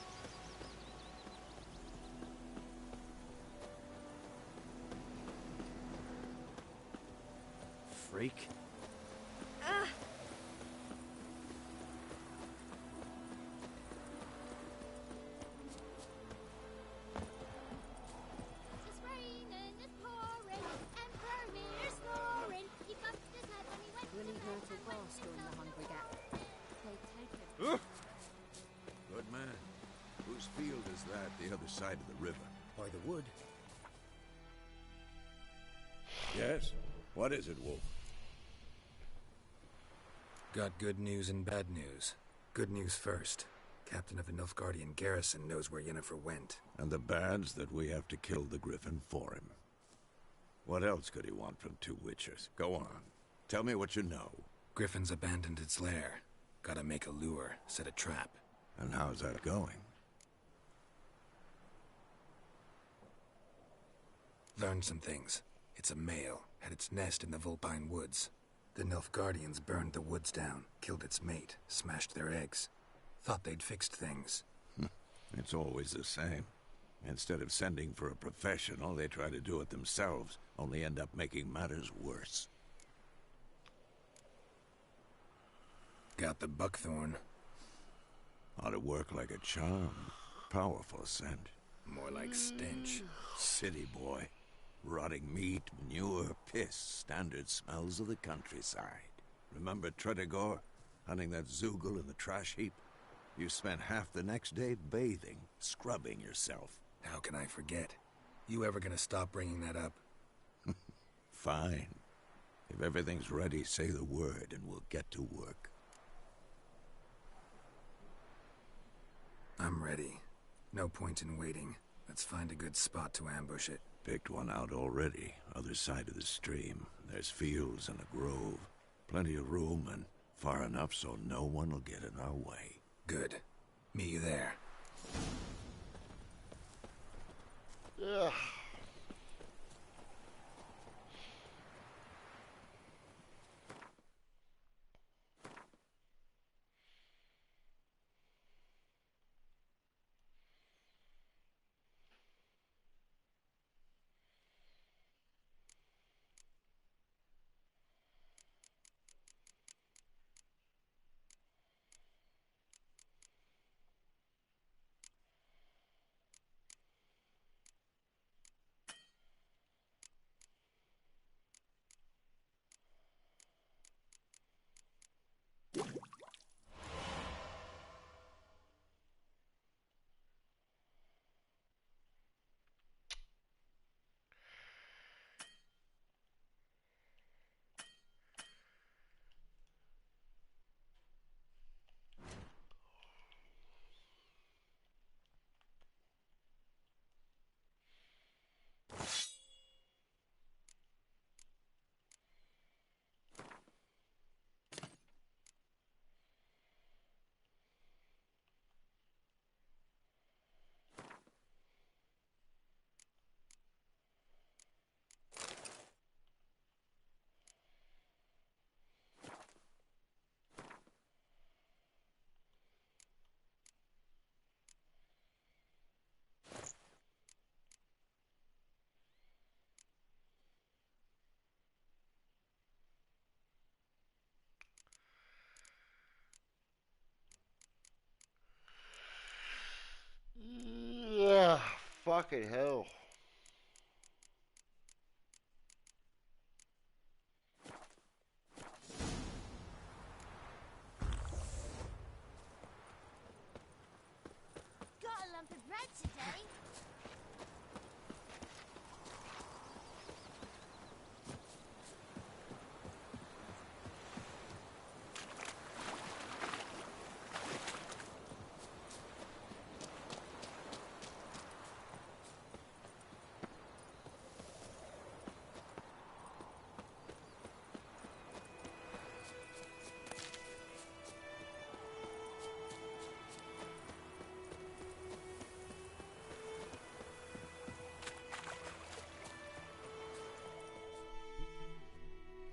freak. It's raining, it's pouring, Emperor Mirror's snoring. He bumped his head when he went We'll to eat the mortal and went grass to during the himself hungry in gap. They take it. Good man. Whose field is that, the other side of the river? By the wood. Yes? What is it, Wolf? Got good news and bad news. Good news first. Captain of the Nilfgaardian garrison knows where Yennefer went. And the bad's that we have to kill the Griffin for him. What else could he want from two Witchers? Go on. Tell me what you know. Griffin's abandoned its lair. Gotta make a lure, set a trap. And how's that going? Learned some things. It's a male, had its nest in the Vulpine Woods. The Nilfgaardians burned the woods down, killed its mate, smashed their eggs. Thought they'd fixed things. It's always the same. Instead of sending for a professional, they try to do it themselves, only end up making matters worse. Got the buckthorn. Ought to work like a charm. Powerful scent. More like stench. City boy. Rotting meat, manure, piss, standard smells of the countryside. Remember Tretogor? Hunting that Zoogle in the trash heap? You spent half the next day bathing, scrubbing yourself. How can I forget? You ever gonna stop bringing that up? Fine. If everything's ready, say the word and we'll get to work. I'm ready. No point in waiting. Let's find a good spot to ambush it. Picked one out already. Other side of the stream. There's fields and a grove. Plenty of room and far enough so no one will get in our way. Good. Meet you there. Ugh. Yeah, fucking hell. Got a lump of bread today.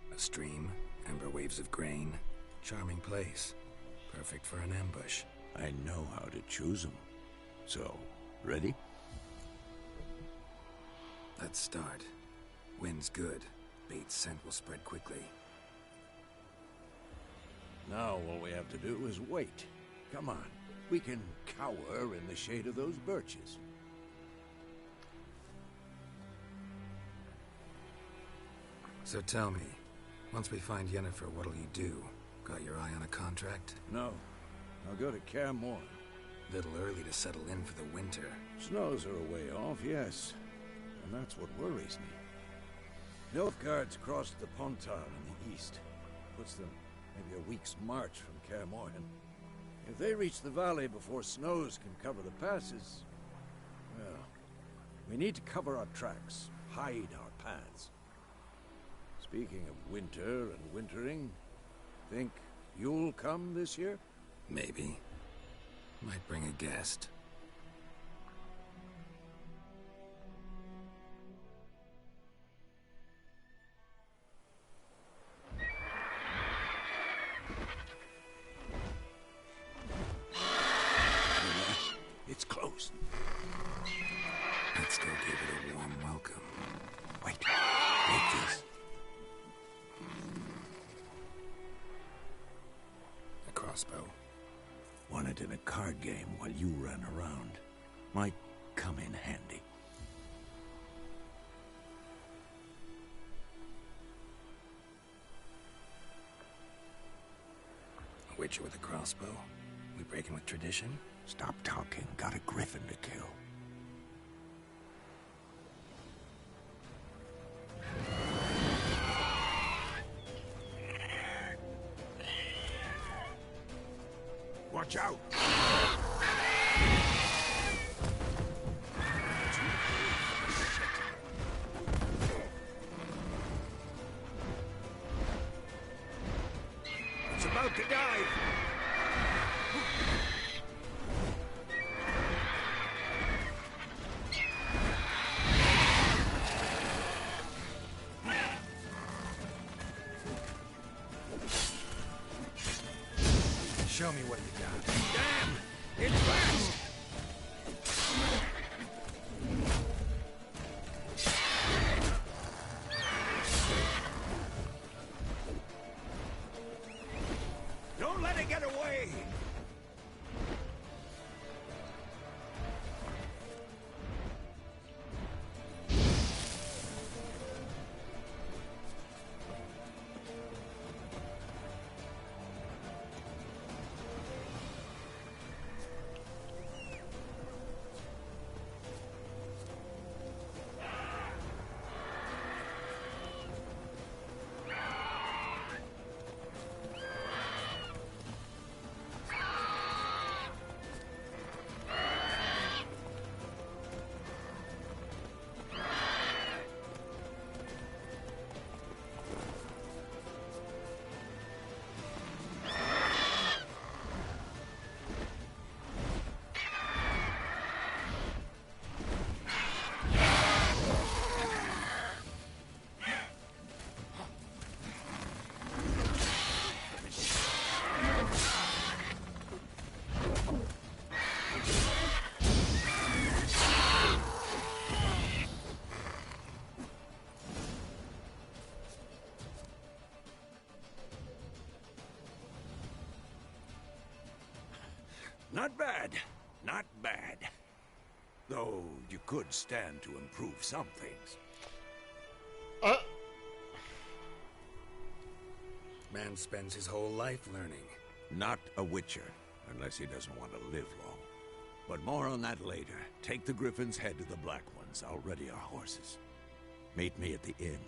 A stream, amber waves of grain. Charming place. Perfect for an ambush. I know how to choose them. So, ready? Let's start. Wind's good. Bait's scent will spread quickly. Now all we have to do is wait. Come on. We can cower in the shade of those birches. So tell me, once we find Yennefer, what'll you do? Got your eye on a contract? No. I'll go to Kaer Morhen. Little early to settle in for the winter. Snows are a way off, yes. And that's what worries me. Nilfgaard's crossed the Pontar in the east. Puts them maybe a week's march from Kaer Morhen. If they reach the valley before snows can cover the passes, well, we need to cover our tracks, hide our paths. Speaking of winter and wintering, think you'll come this year? Maybe. Might bring a guest. It's close. Let's go give it a warm welcome. Wait. Take this. A crossbow. Won it in a card game while you ran around. Might come in handy. A witcher with a crossbow? We breaking with tradition? Stop talking. Got a griffin to kill. Watch out! It's about to dive! Show me what you got. Damn! It's fast! Don't let it get away! Not bad. Not bad. Though you could stand to improve some things. Man spends his whole life learning. Not a witcher, unless he doesn't want to live long. But more on that later. Take the Griffin's head to the Black Ones. I'll ready our horses. Meet me at the inn.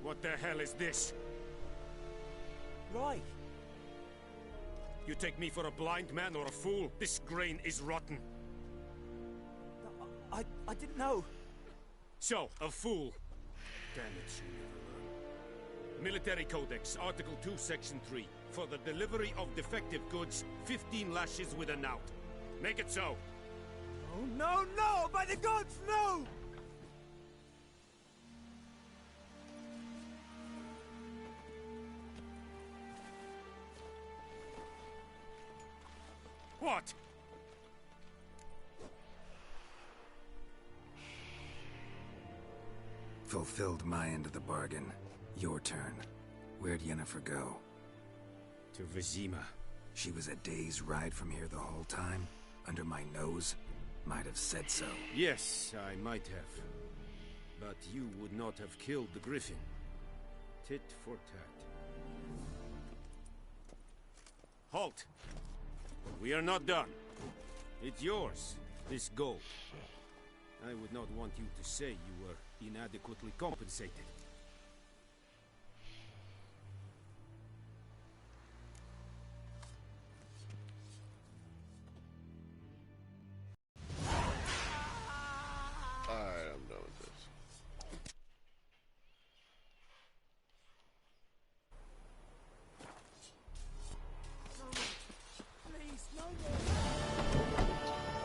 What the hell is this? Right. You take me for a blind man or a fool? This grain is rotten. I didn't know. So, a fool. Damn it, you never learn. Military Codex, Article 2, Section 3. For the delivery of defective goods, 15 lashes with a knout. Make it so. Oh, no, no! By the gods, no! What? Fulfilled my end of the bargain. Your turn. Where'd Yennefer go? To Vizima. She was a day's ride from here the whole time? Under my nose? Might have said so. Yes, I might have. But you would not have killed the Griffin. Tit for tat. Halt! We are not done. It's yours, this gold. I would not want you to say you were inadequately compensated. Alright, I'm done with this. Please, no more.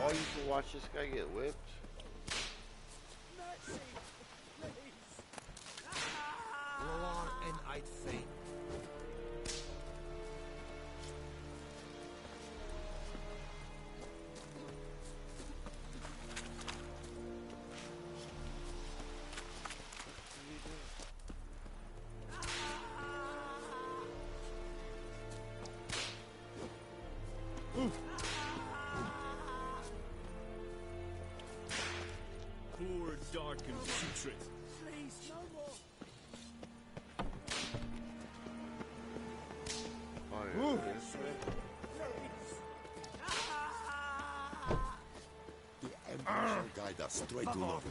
Oh, you can watch this guy get whipped? Mercy, please. Lord and I'd faint. Poor, dark, and putrid. Please, no more. Oh, yeah, this way. The Emperor shall guide us straight to Lord.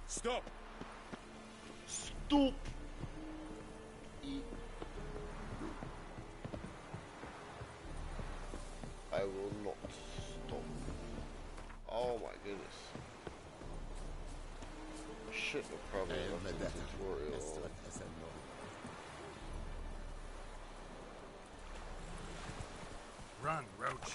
Stop! Stop! I will not stop. Oh my goodness. Shit, no problem. Tutorial. Run, Roach.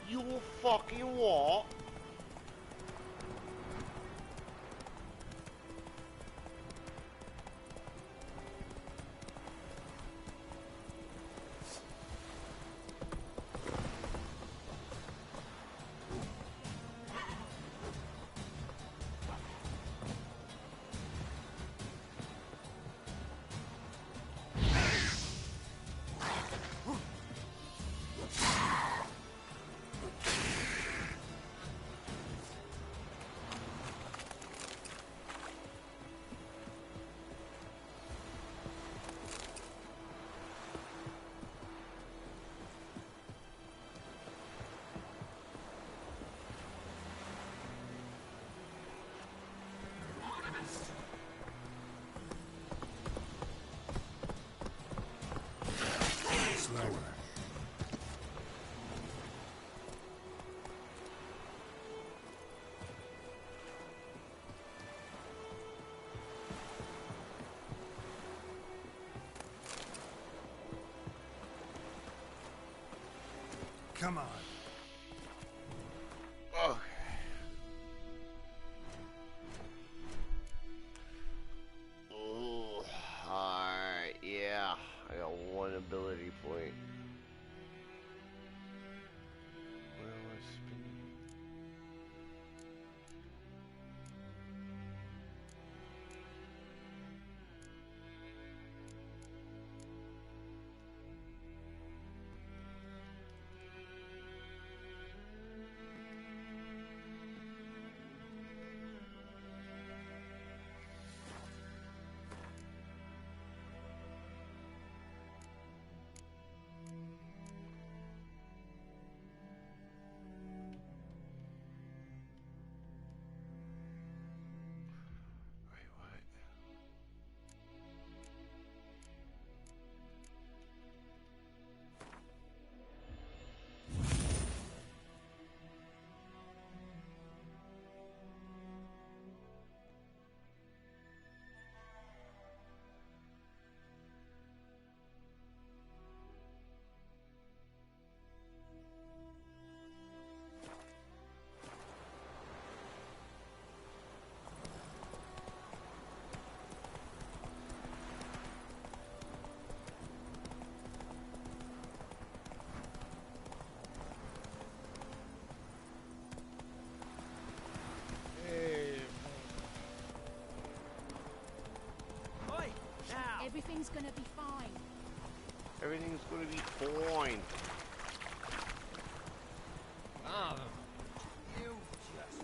You fucking what? Come on. Okay. Alright, yeah. I got one ability point. Where was speed? Everything's gonna be fine. Everything's gonna be fine. Ah, you just...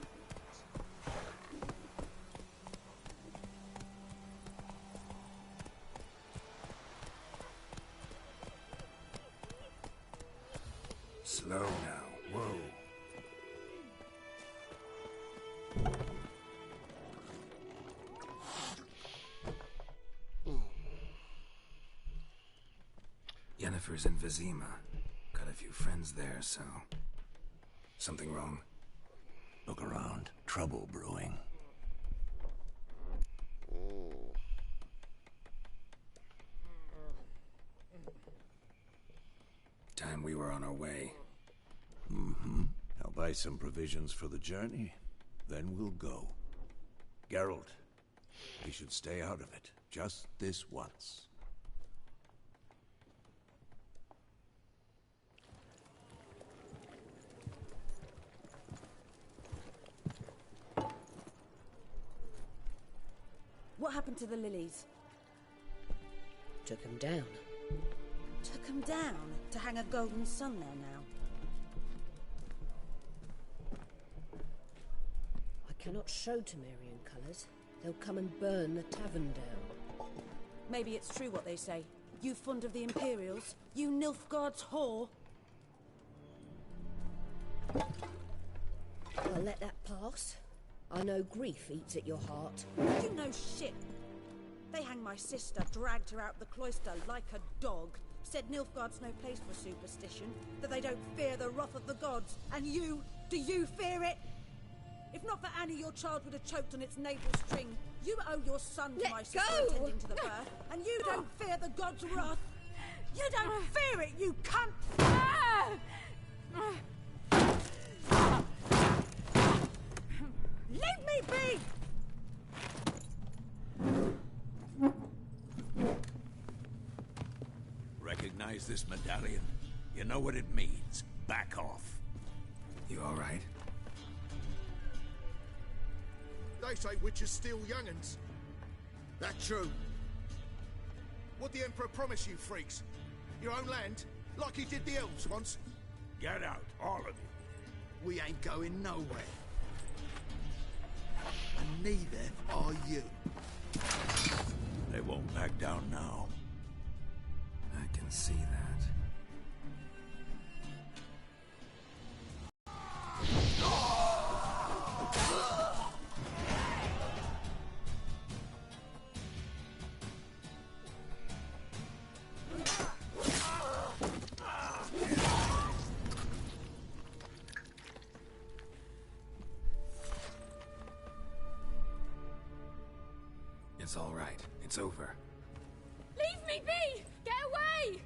Slow now. Whoa. Yennefer's in Vizima. Got a few friends there, so... Something wrong? Look around. Trouble brewing. Time we were on our way. Mm-hmm. I'll buy some provisions for the journey. Then we'll go. Geralt, we should stay out of it. Just this once. What happened to the lilies? Took them down. Took them down to hang a golden sun there now. I cannot show Temerian colours. They'll come and burn the tavern down. Maybe it's true what they say. You fond of the Imperials? You Nilfgaard's whore? I'll let that pass. I know grief eats at your heart. You know shit. They hanged my sister, dragged her out the cloister like a dog. Said Nilfgaard's no place for superstition, that they don't fear the wrath of the gods. And you, do you fear it? If not for Annie, your child would have choked on its navel string. You owe your son to my sister attending to the birth, and you don't fear the gods' wrath. You don't fear it, you cunt! Leave me be! Recognize this medallion? You know what it means. Back off. You all right? They say witches steal young'uns. That true? What'd the Emperor promise you, freaks? Your own land? Like he did the elves once? Get out, all of you. We ain't going nowhere. And neither are you. They won't back down now. I can see that. It's all right. It's over. Leave me be! Get away!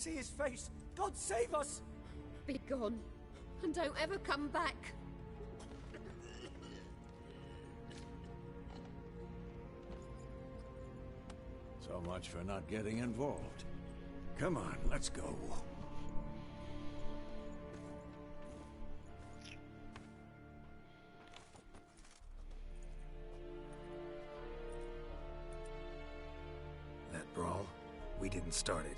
see his face. God save us! Be gone, and don't ever come back. So much for not getting involved. Come on, let's go. That brawl, we didn't start it.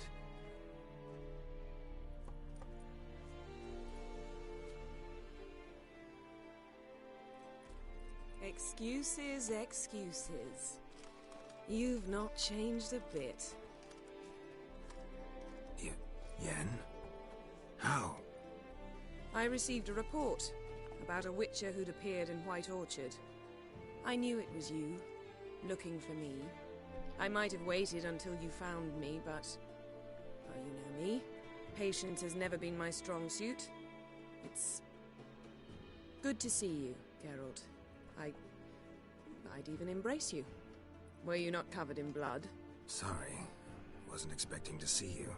Excuses, excuses. You've not changed a bit. Yen? How? I received a report about a witcher who'd appeared in White Orchard. I knew it was you, looking for me. I might have waited until you found me, but... well, you know me. Patience has never been my strong suit. It's... good to see you, Geralt. I'd even embrace you. Were you not covered in blood? Sorry. Wasn't expecting to see you.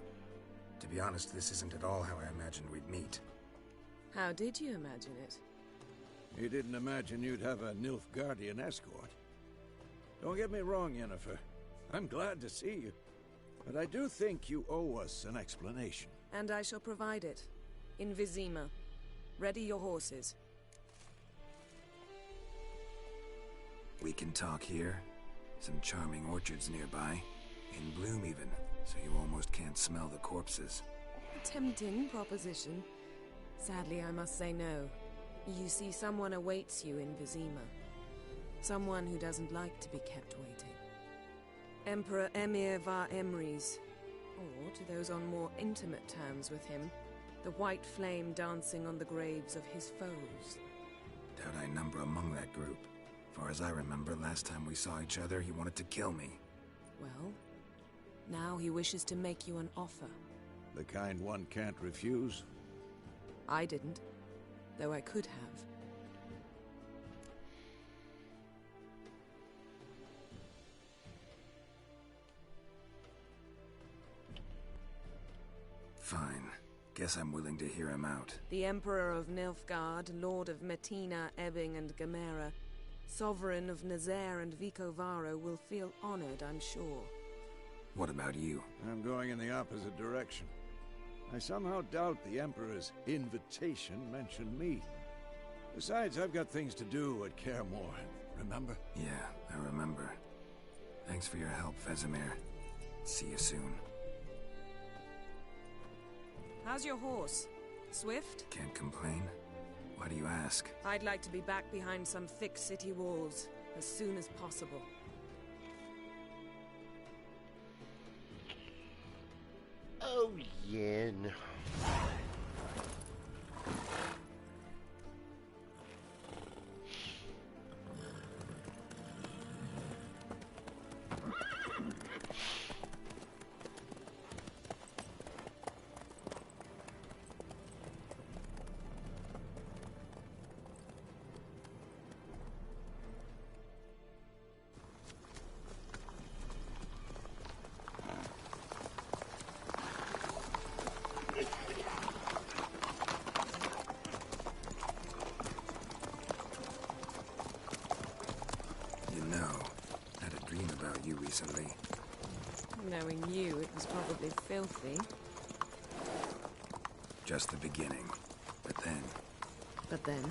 To be honest, this isn't at all how I imagined we'd meet. How did you imagine it? You didn't imagine you'd have a Nilfgaardian escort. Don't get me wrong, Yennefer. I'm glad to see you. But I do think you owe us an explanation. And I shall provide it. In Vizima. Ready your horses. We can talk here. Some charming orchards nearby. In bloom even, so you almost can't smell the corpses. A tempting proposition. Sadly, I must say no. You see, someone awaits you in Vizima. Someone who doesn't like to be kept waiting. Emperor Emir var Emrys. Or, to those on more intimate terms with him, the white flame dancing on the graves of his foes. Doubt I number among that group. Far as I remember, last time we saw each other, he wanted to kill me. Well, now he wishes to make you an offer. The kind one can't refuse? I didn't, though I could have. Fine. Guess I'm willing to hear him out. The Emperor of Nilfgaard, Lord of Metina, Ebbing, and Gamera, Sovereign of Nazaire and Vicovaro will feel honored, I'm sure. What about you? I'm going in the opposite direction. I somehow doubt the Emperor's invitation mentioned me. Besides, I've got things to do at Kaer Morhen, remember? Yeah, I remember. Thanks for your help, Vesemir. See you soon. How's your horse? Swift? Can't complain. Why do you ask? I'd like to be back behind some thick city walls as soon as possible. Oh, Yen. Recently. Knowing you, it was probably filthy. Just the beginning. But then... But then?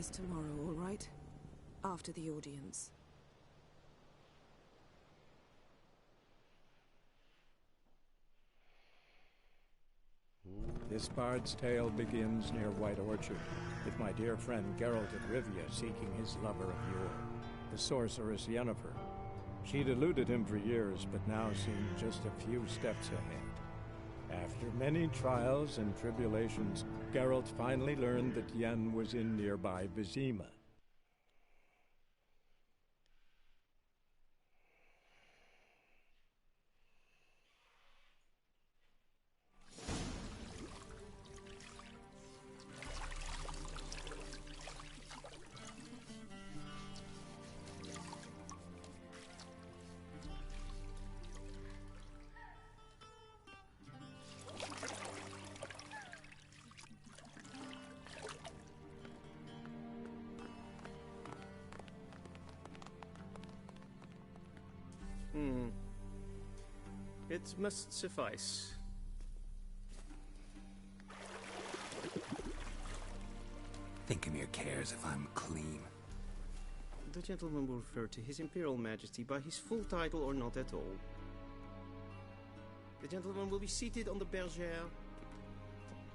this tomorrow, all right? After the audience. This bard's tale begins near White Orchard, with my dear friend Geralt of Rivia seeking his lover of yore, the sorceress Yennefer. She'd eluded him for years, but now seemed just a few steps ahead. After many trials and tribulations, Geralt finally learned that Yen was in nearby Vizima. It must suffice. Thinkemere cares if I'm clean. The gentleman will refer to His Imperial Majesty by his full title or not at all. The gentleman will be seated on the bergère.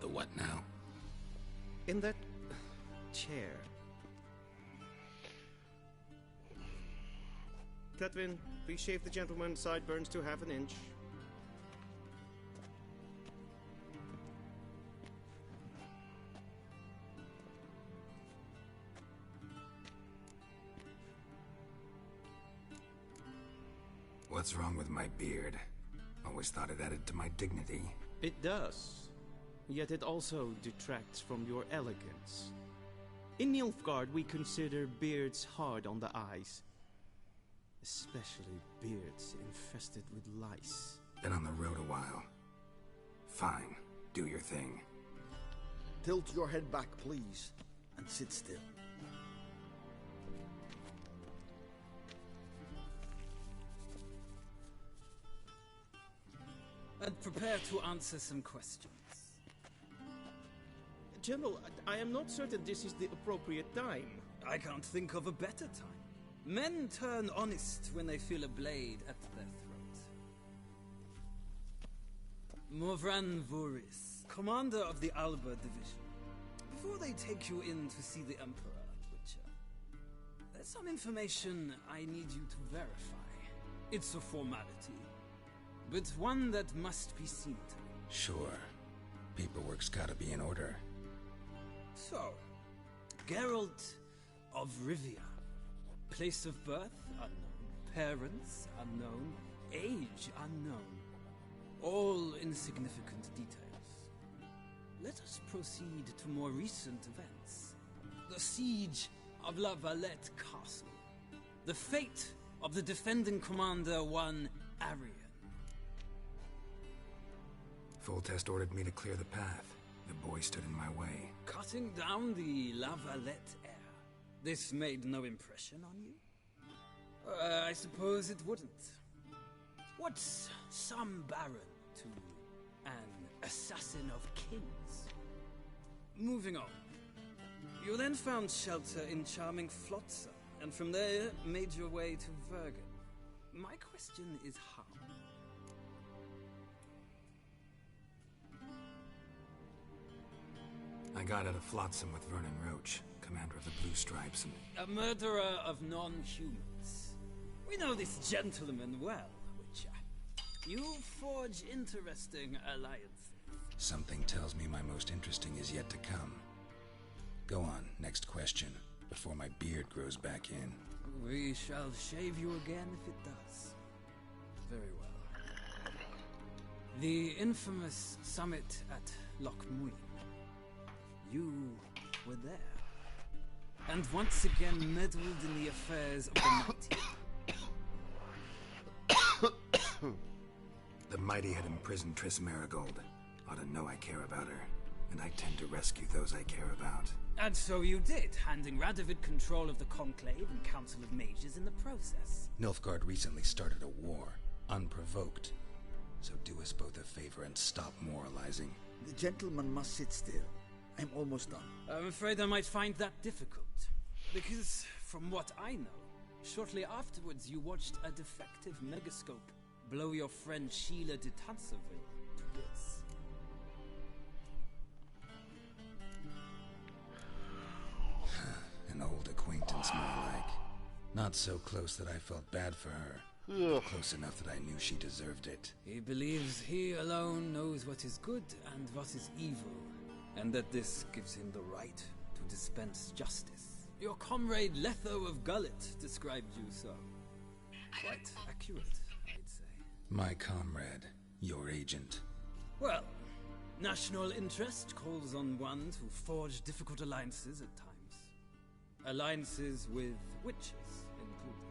The what now? In that chair. Cletwin, please shave the gentleman's sideburns to half an inch. What's wrong with my beard? Always thought it added to my dignity. It does. Yet it also detracts from your elegance. In Nilfgaard, we consider beards hard on the eyes. Especially beards infested with lice. Been on the road a while. Fine, do your thing. Tilt your head back, please, and sit still. And prepare to answer some questions. General, I am not certain this is the appropriate time. I can't think of a better time. Men turn honest when they feel a blade at their throat. Morvran Voorhis, commander of the Alba Division. Before they take you in to see the Emperor, Witcher, there's some information I need you to verify. It's a formality, but one that must be seen to. Sure. Paperwork's gotta be in order. So, Geralt of Rivia. Place of birth, unknown. Parents, unknown. Age, unknown. All insignificant details. Let us proceed to more recent events. The siege of La Valette Castle. The fate of the defending commander, one Arian. Foltest ordered me to clear the path. The boy stood in my way. Cutting down the La Valette heir. This made no impression on you? I suppose it wouldn't. What's some baron to an assassin of kings? Moving on. You then found shelter in charming Flotsam, and from there made your way to Vergen. My question is how? I got out of Flotsam with Vernon Roach, commander of the Blue Stripes, and... A murderer of non-humans. We know this gentleman well, Witcher. You forge interesting alliances. Something tells me my most interesting is yet to come. Go on, next question, before my beard grows back in. We shall shave you again if it does. Very well. The infamous summit at Loch Muin. You were there. And once again meddled in the affairs of the mighty. The mighty had imprisoned Triss Marigold. Ought to know I care about her, and I tend to rescue those I care about. And so you did, handing Radovid control of the Conclave and Council of Mages in the process. Nilfgaard recently started a war, unprovoked. So do us both a favor and stop moralizing. The gentleman must sit still. I'm almost done. I'm afraid I might find that difficult. Because, from what I know, shortly afterwards you watched a defective megascope blow your friend Sheila de Tanseville to bits. An old acquaintance, more like. Not so close that I felt bad for her. Close enough that I knew she deserved it. He believes he alone knows what is good and what is evil, and that this gives him the right to dispense justice. Your comrade Letho of Gullet described you so. Quite accurate, I'd say. My comrade, your agent. Well, national interest calls on one to forge difficult alliances at times. Alliances with witches included.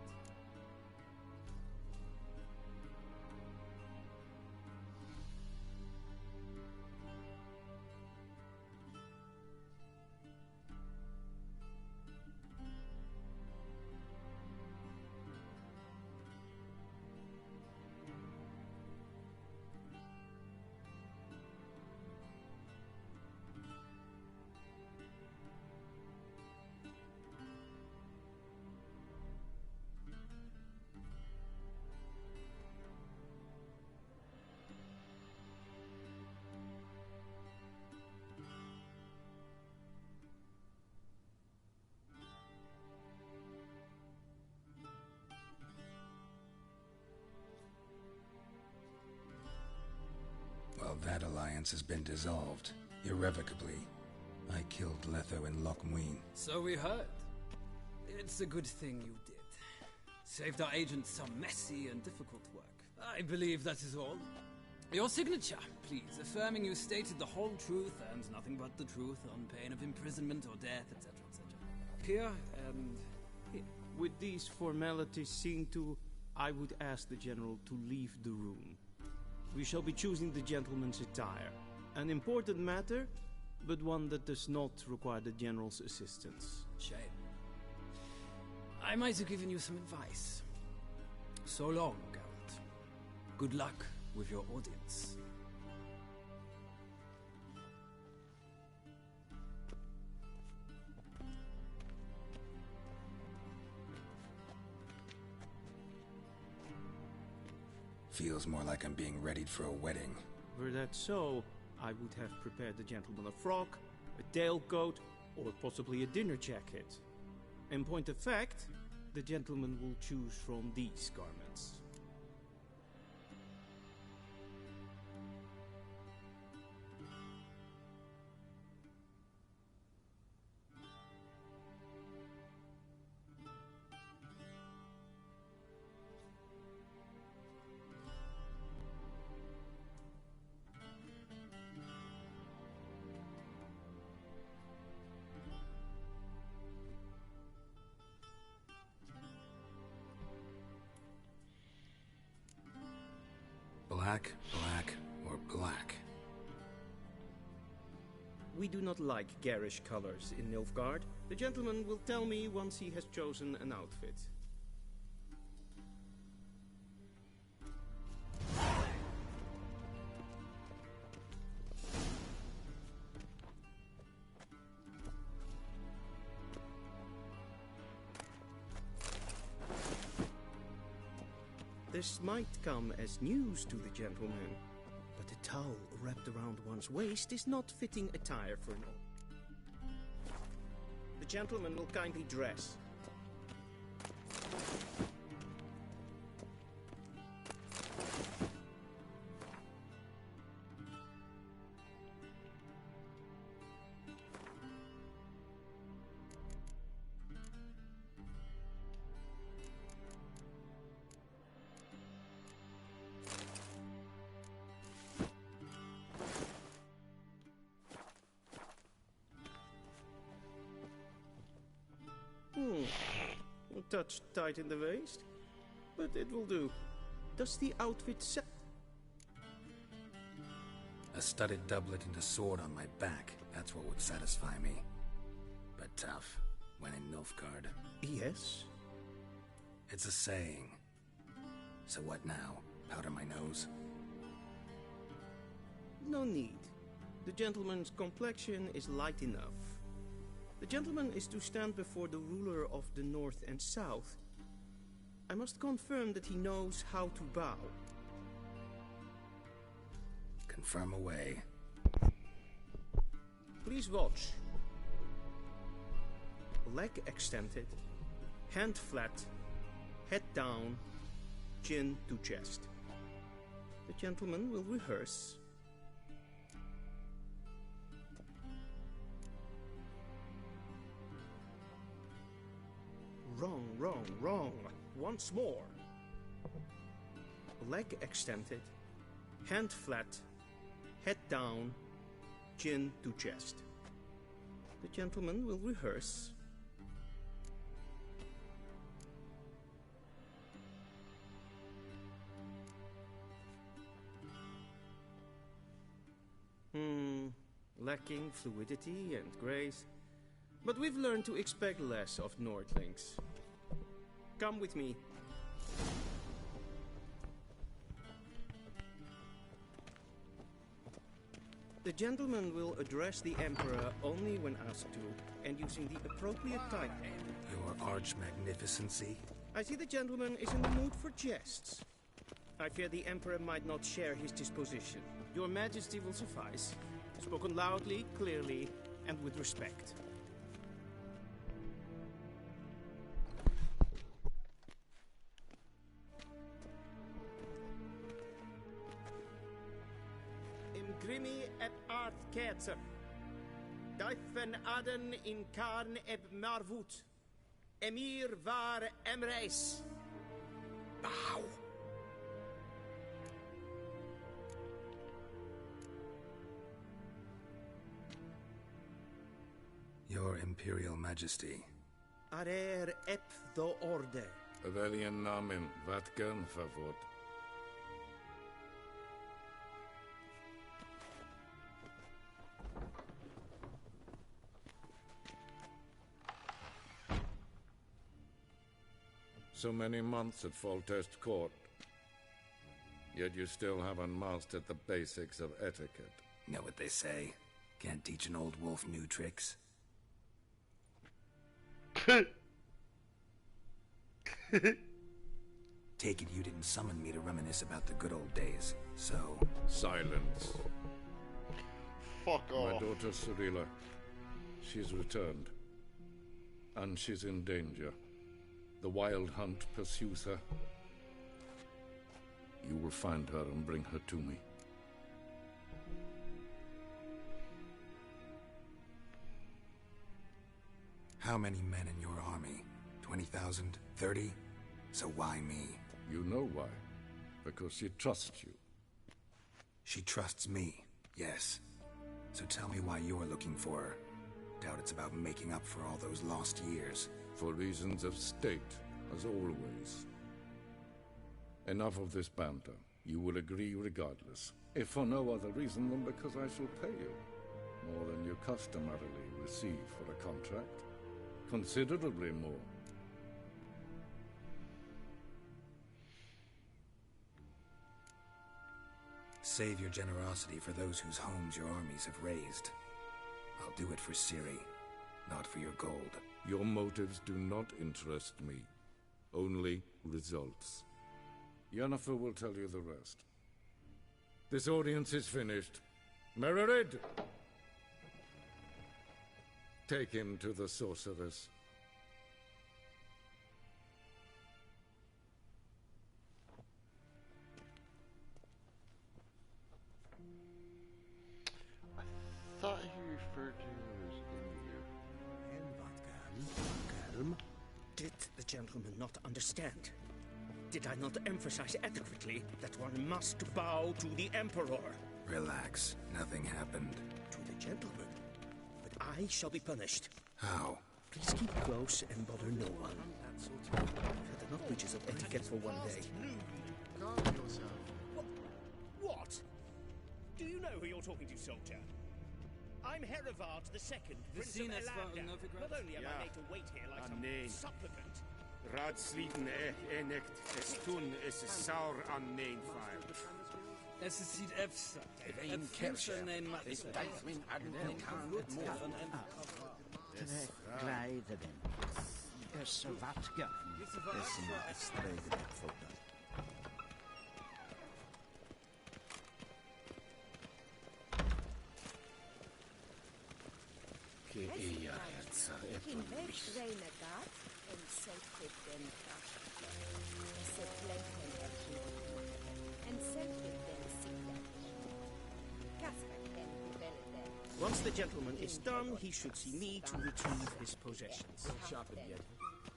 Well, that alliance has been dissolved, irrevocably. I killed Letho in Loch Muin. So we heard. It's a good thing you did. Saved our agent some messy and difficult work. I believe that is all. Your signature, please, affirming you stated the whole truth and nothing but the truth on pain of imprisonment or death, etc., etc. Here and here. With these formalities seen to, I would ask the General to leave the room. We shall be choosing the gentleman's attire. An important matter, but one that does not require the General's assistance. Shame. I might have given you some advice. So long, Geralt. Good luck with your audience. Feels more like I'm being readied for a wedding. Were that so, I would have prepared the gentleman a frock, a tailcoat, or possibly a dinner jacket. In point of fact, the gentleman will choose from these garments. Black, black, or black? We do not like garish colors in Nilfgaard. The gentleman will tell me once he has chosen an outfit. This might come as news to the gentleman, but a towel wrapped around one's waist is not fitting attire for an old. The gentleman will kindly dress. A touch tight in the waist, but it will do. Does the outfit A studded doublet and a sword on my back, that's what would satisfy me. But tough, when in Nilfgaard. Yes? It's a saying. So what now? Powder my nose? No need. The gentleman's complexion is light enough. The gentleman is to stand before the ruler of the North and South. I must confirm that he knows how to bow. Confirm away. Please watch. Leg extended, hand flat, head down, chin to chest. The gentleman will rehearse. Wrong, wrong, wrong. Once more. Leg extended, hand flat, head down, chin to chest. The gentleman will rehearse. Lacking fluidity and grace. But we've learned to expect less of Nordlings. Come with me. The gentleman will address the Emperor only when asked to, and using the appropriate title. Your arch-magnificency? I see the gentleman is in the mood for jests. I fear the Emperor might not share his disposition. Your Majesty will suffice. Spoken loudly, clearly, and with respect. Imgrimi et art ketzer. Daifen aden in karn eb marvut. Emir var emreis. Bow. Your Imperial Majesty. Arer ep do orde. Avelian namen, wat gern favort. So many months at Foltest Court. Yet you still haven't mastered the basics of etiquette. Know what they say? Can't teach an old wolf new tricks. Take it you didn't summon me to reminisce about the good old days, so... Silence. Fuck off. My daughter Cirilla. She's returned. And she's in danger. The Wild Hunt pursues her. You will find her and bring her to me. How many men in your army? 20,000? 30? So why me? You know why. Because she trusts you. She trusts me, yes. So tell me why you're looking for her. Doubt it's about making up for all those lost years. For reasons of state, as always. Enough of this banter. You will agree regardless. If for no other reason than because I shall pay you. More than you customarily receive for a contract. Considerably more. Save your generosity for those whose homes your armies have razed. I'll do it for Ciri, not for your gold. Your motives do not interest me. Only results. Yennefer will tell you the rest. This audience is finished. Mererid! Take him to the sorceress. I thought he referred to him as Emir. Did the gentleman not understand? Did I not emphasize adequately that one must bow to the Emperor? Relax. Nothing happened. To the gentleman. But I shall be punished. How? Please keep close and bother no one. I've had enough breaches of etiquette for one day. Calm yourself. What? Do you know who you're talking to, soldier? I'm Herivard II, Prince of Elanda. Not only am I made to wait here like some supplicant. Radsliden echt enecht, es tun es saur an nein fire. Es ziet EFSA. Het Fenster neemt maar Tre gleider den. Svart Che io ragazza è renegat en sacred den se bleken en sacred den signet. Casper den rebelde. Once the gentleman is done, he should see me to retrieve his possessions. Sharpened yet?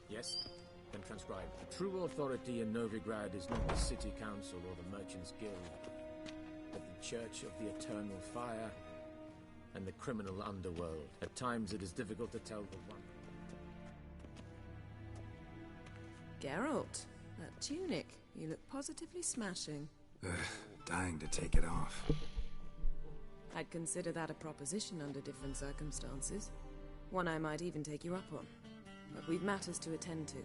Yes? Then transcribe. True authority in Novigrad is not the City Council or the Merchants Guild, but the Church of the Eternal Fire and the criminal underworld. At times it is difficult to tell the one. Geralt, that tunic. You look positively smashing. Dying to take it off. I'd consider that a proposition under different circumstances. One I might even take you up on. But we've matters to attend to.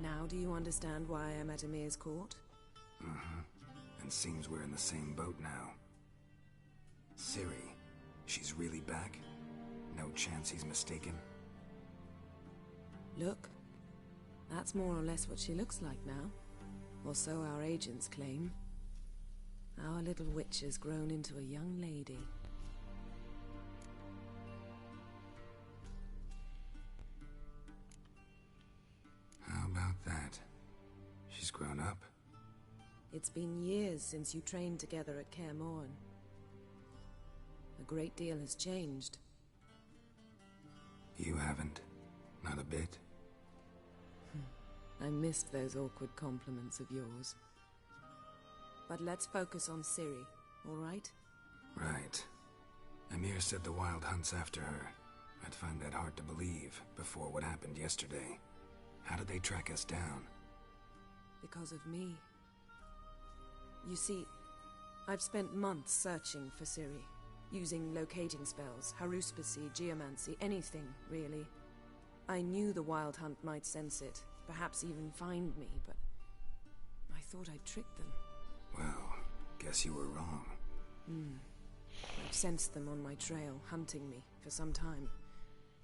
Now do you understand why I'm at Emir's court? Mm-hmm. And seems we're in the same boat now. Ciri, she's really back? No chance he's mistaken? Look. That's more or less what she looks like now. Or so our agents claim. Our little witch has grown into a young lady. How about that? She's grown up? It's been years since you trained together at Kaer Morhen. A great deal has changed. You haven't. Not a bit. I missed those awkward compliments of yours. But let's focus on Ciri, all right? Right. Emir said the Wild Hunt's after her. I'd find that hard to believe before what happened yesterday. How did they track us down? Because of me. You see, I've spent months searching for Ciri. Using locating spells, haruspicy, geomancy, anything, really. I knew the Wild Hunt might sense it, perhaps even find me, but I thought I'd tricked them. Well, guess you were wrong. I've sensed them on my trail, hunting me, for some time.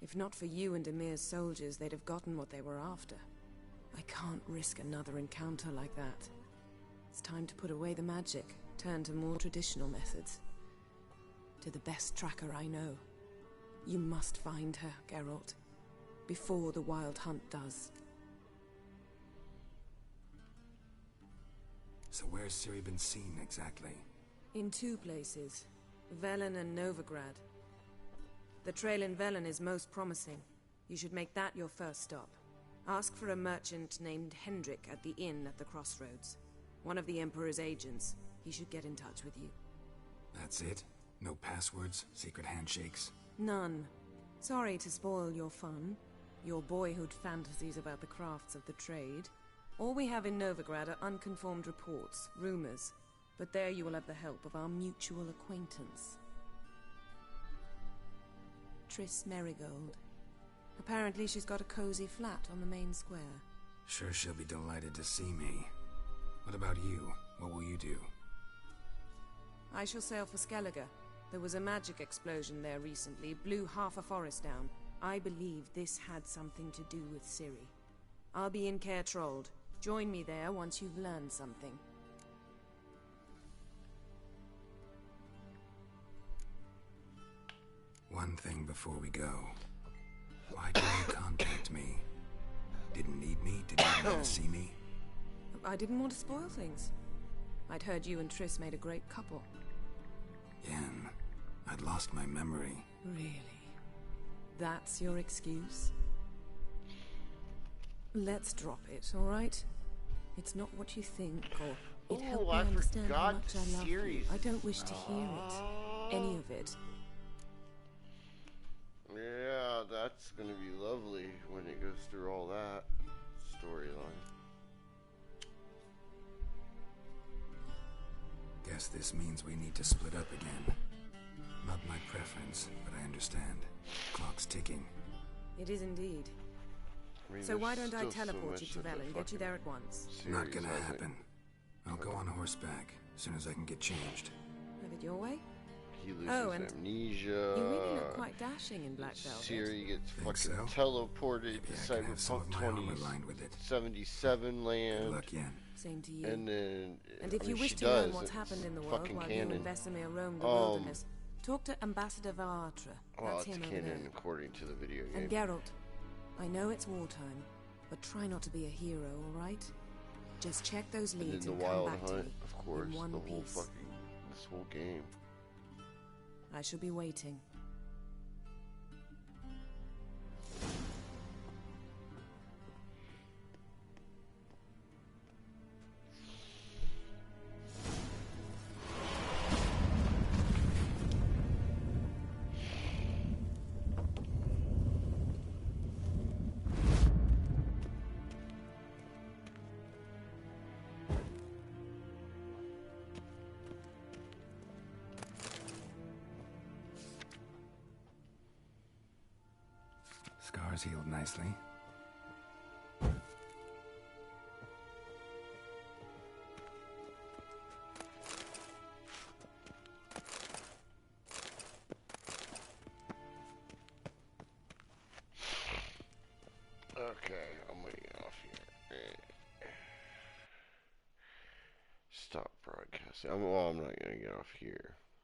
If not for you and Emir's soldiers, they'd have gotten what they were after. I can't risk another encounter like that. It's time to put away the magic, turn to more traditional methods. To the best tracker I know. You must find her, Geralt. Before the Wild Hunt does. So where's Ciri been seen, exactly? In two places. Velen and Novigrad. The trail in Velen is most promising. You should make that your first stop. Ask for a merchant named Hendrik at the inn at the crossroads. One of the Emperor's agents. He should get in touch with you. That's it? No passwords? Secret handshakes? None. Sorry to spoil your fun. Your boyhood fantasies about the crafts of the trade. All we have in Novigrad are unconfirmed reports, rumors. But there you will have the help of our mutual acquaintance. Triss Merigold. Apparently she's got a cozy flat on the main square. Sure she'll be delighted to see me. What about you? What will you do? I shall sail for Skellige. There was a magic explosion there recently, blew half a forest down. I believe this had something to do with Ciri. I'll be in Caer Trolde. Join me there once you've learned something. One thing before we go. Why didn't you contact me? Didn't need me? Didn't want to see me? I didn't want to spoil things. I'd heard you and Triss made a great couple. Yen, I'd lost my memory. Really? That's your excuse? Let's drop it, all right? It's not what you think, or it helped me understand how much I love you. I don't wish to hear it. Any of it. Yeah, that's gonna be lovely when it goes through all that storyline. Guess this means we need to split up again. Not my preference, but I understand. Clock's ticking. It is indeed. I mean, so why there's don't I still so teleport much you to that the Velen, get you fucking there at once? Not gonna series hasn't happen. I'll go on horseback as soon as I can get changed. Have it your way? He loses amnesia. You really look quite dashing in black velvet. Ciri gets fucking teleported to Cyberpunk 2077 land. Good luck, Yen. Same to you. And then, and if you wish to learn what's happened in the world while you and Vesemir roamed the wilderness, talk to Ambassador Varatra. That's him over there. Canon according to the video game. And Geralt, I know it's wartime, but try not to be a hero, all right? Just check those leads and come back to me of course, in one the whole piece. this whole game. I shall be waiting. Scars healed nicely. Okay, I'm gonna get off here. Stop broadcasting. I'm not gonna get off here.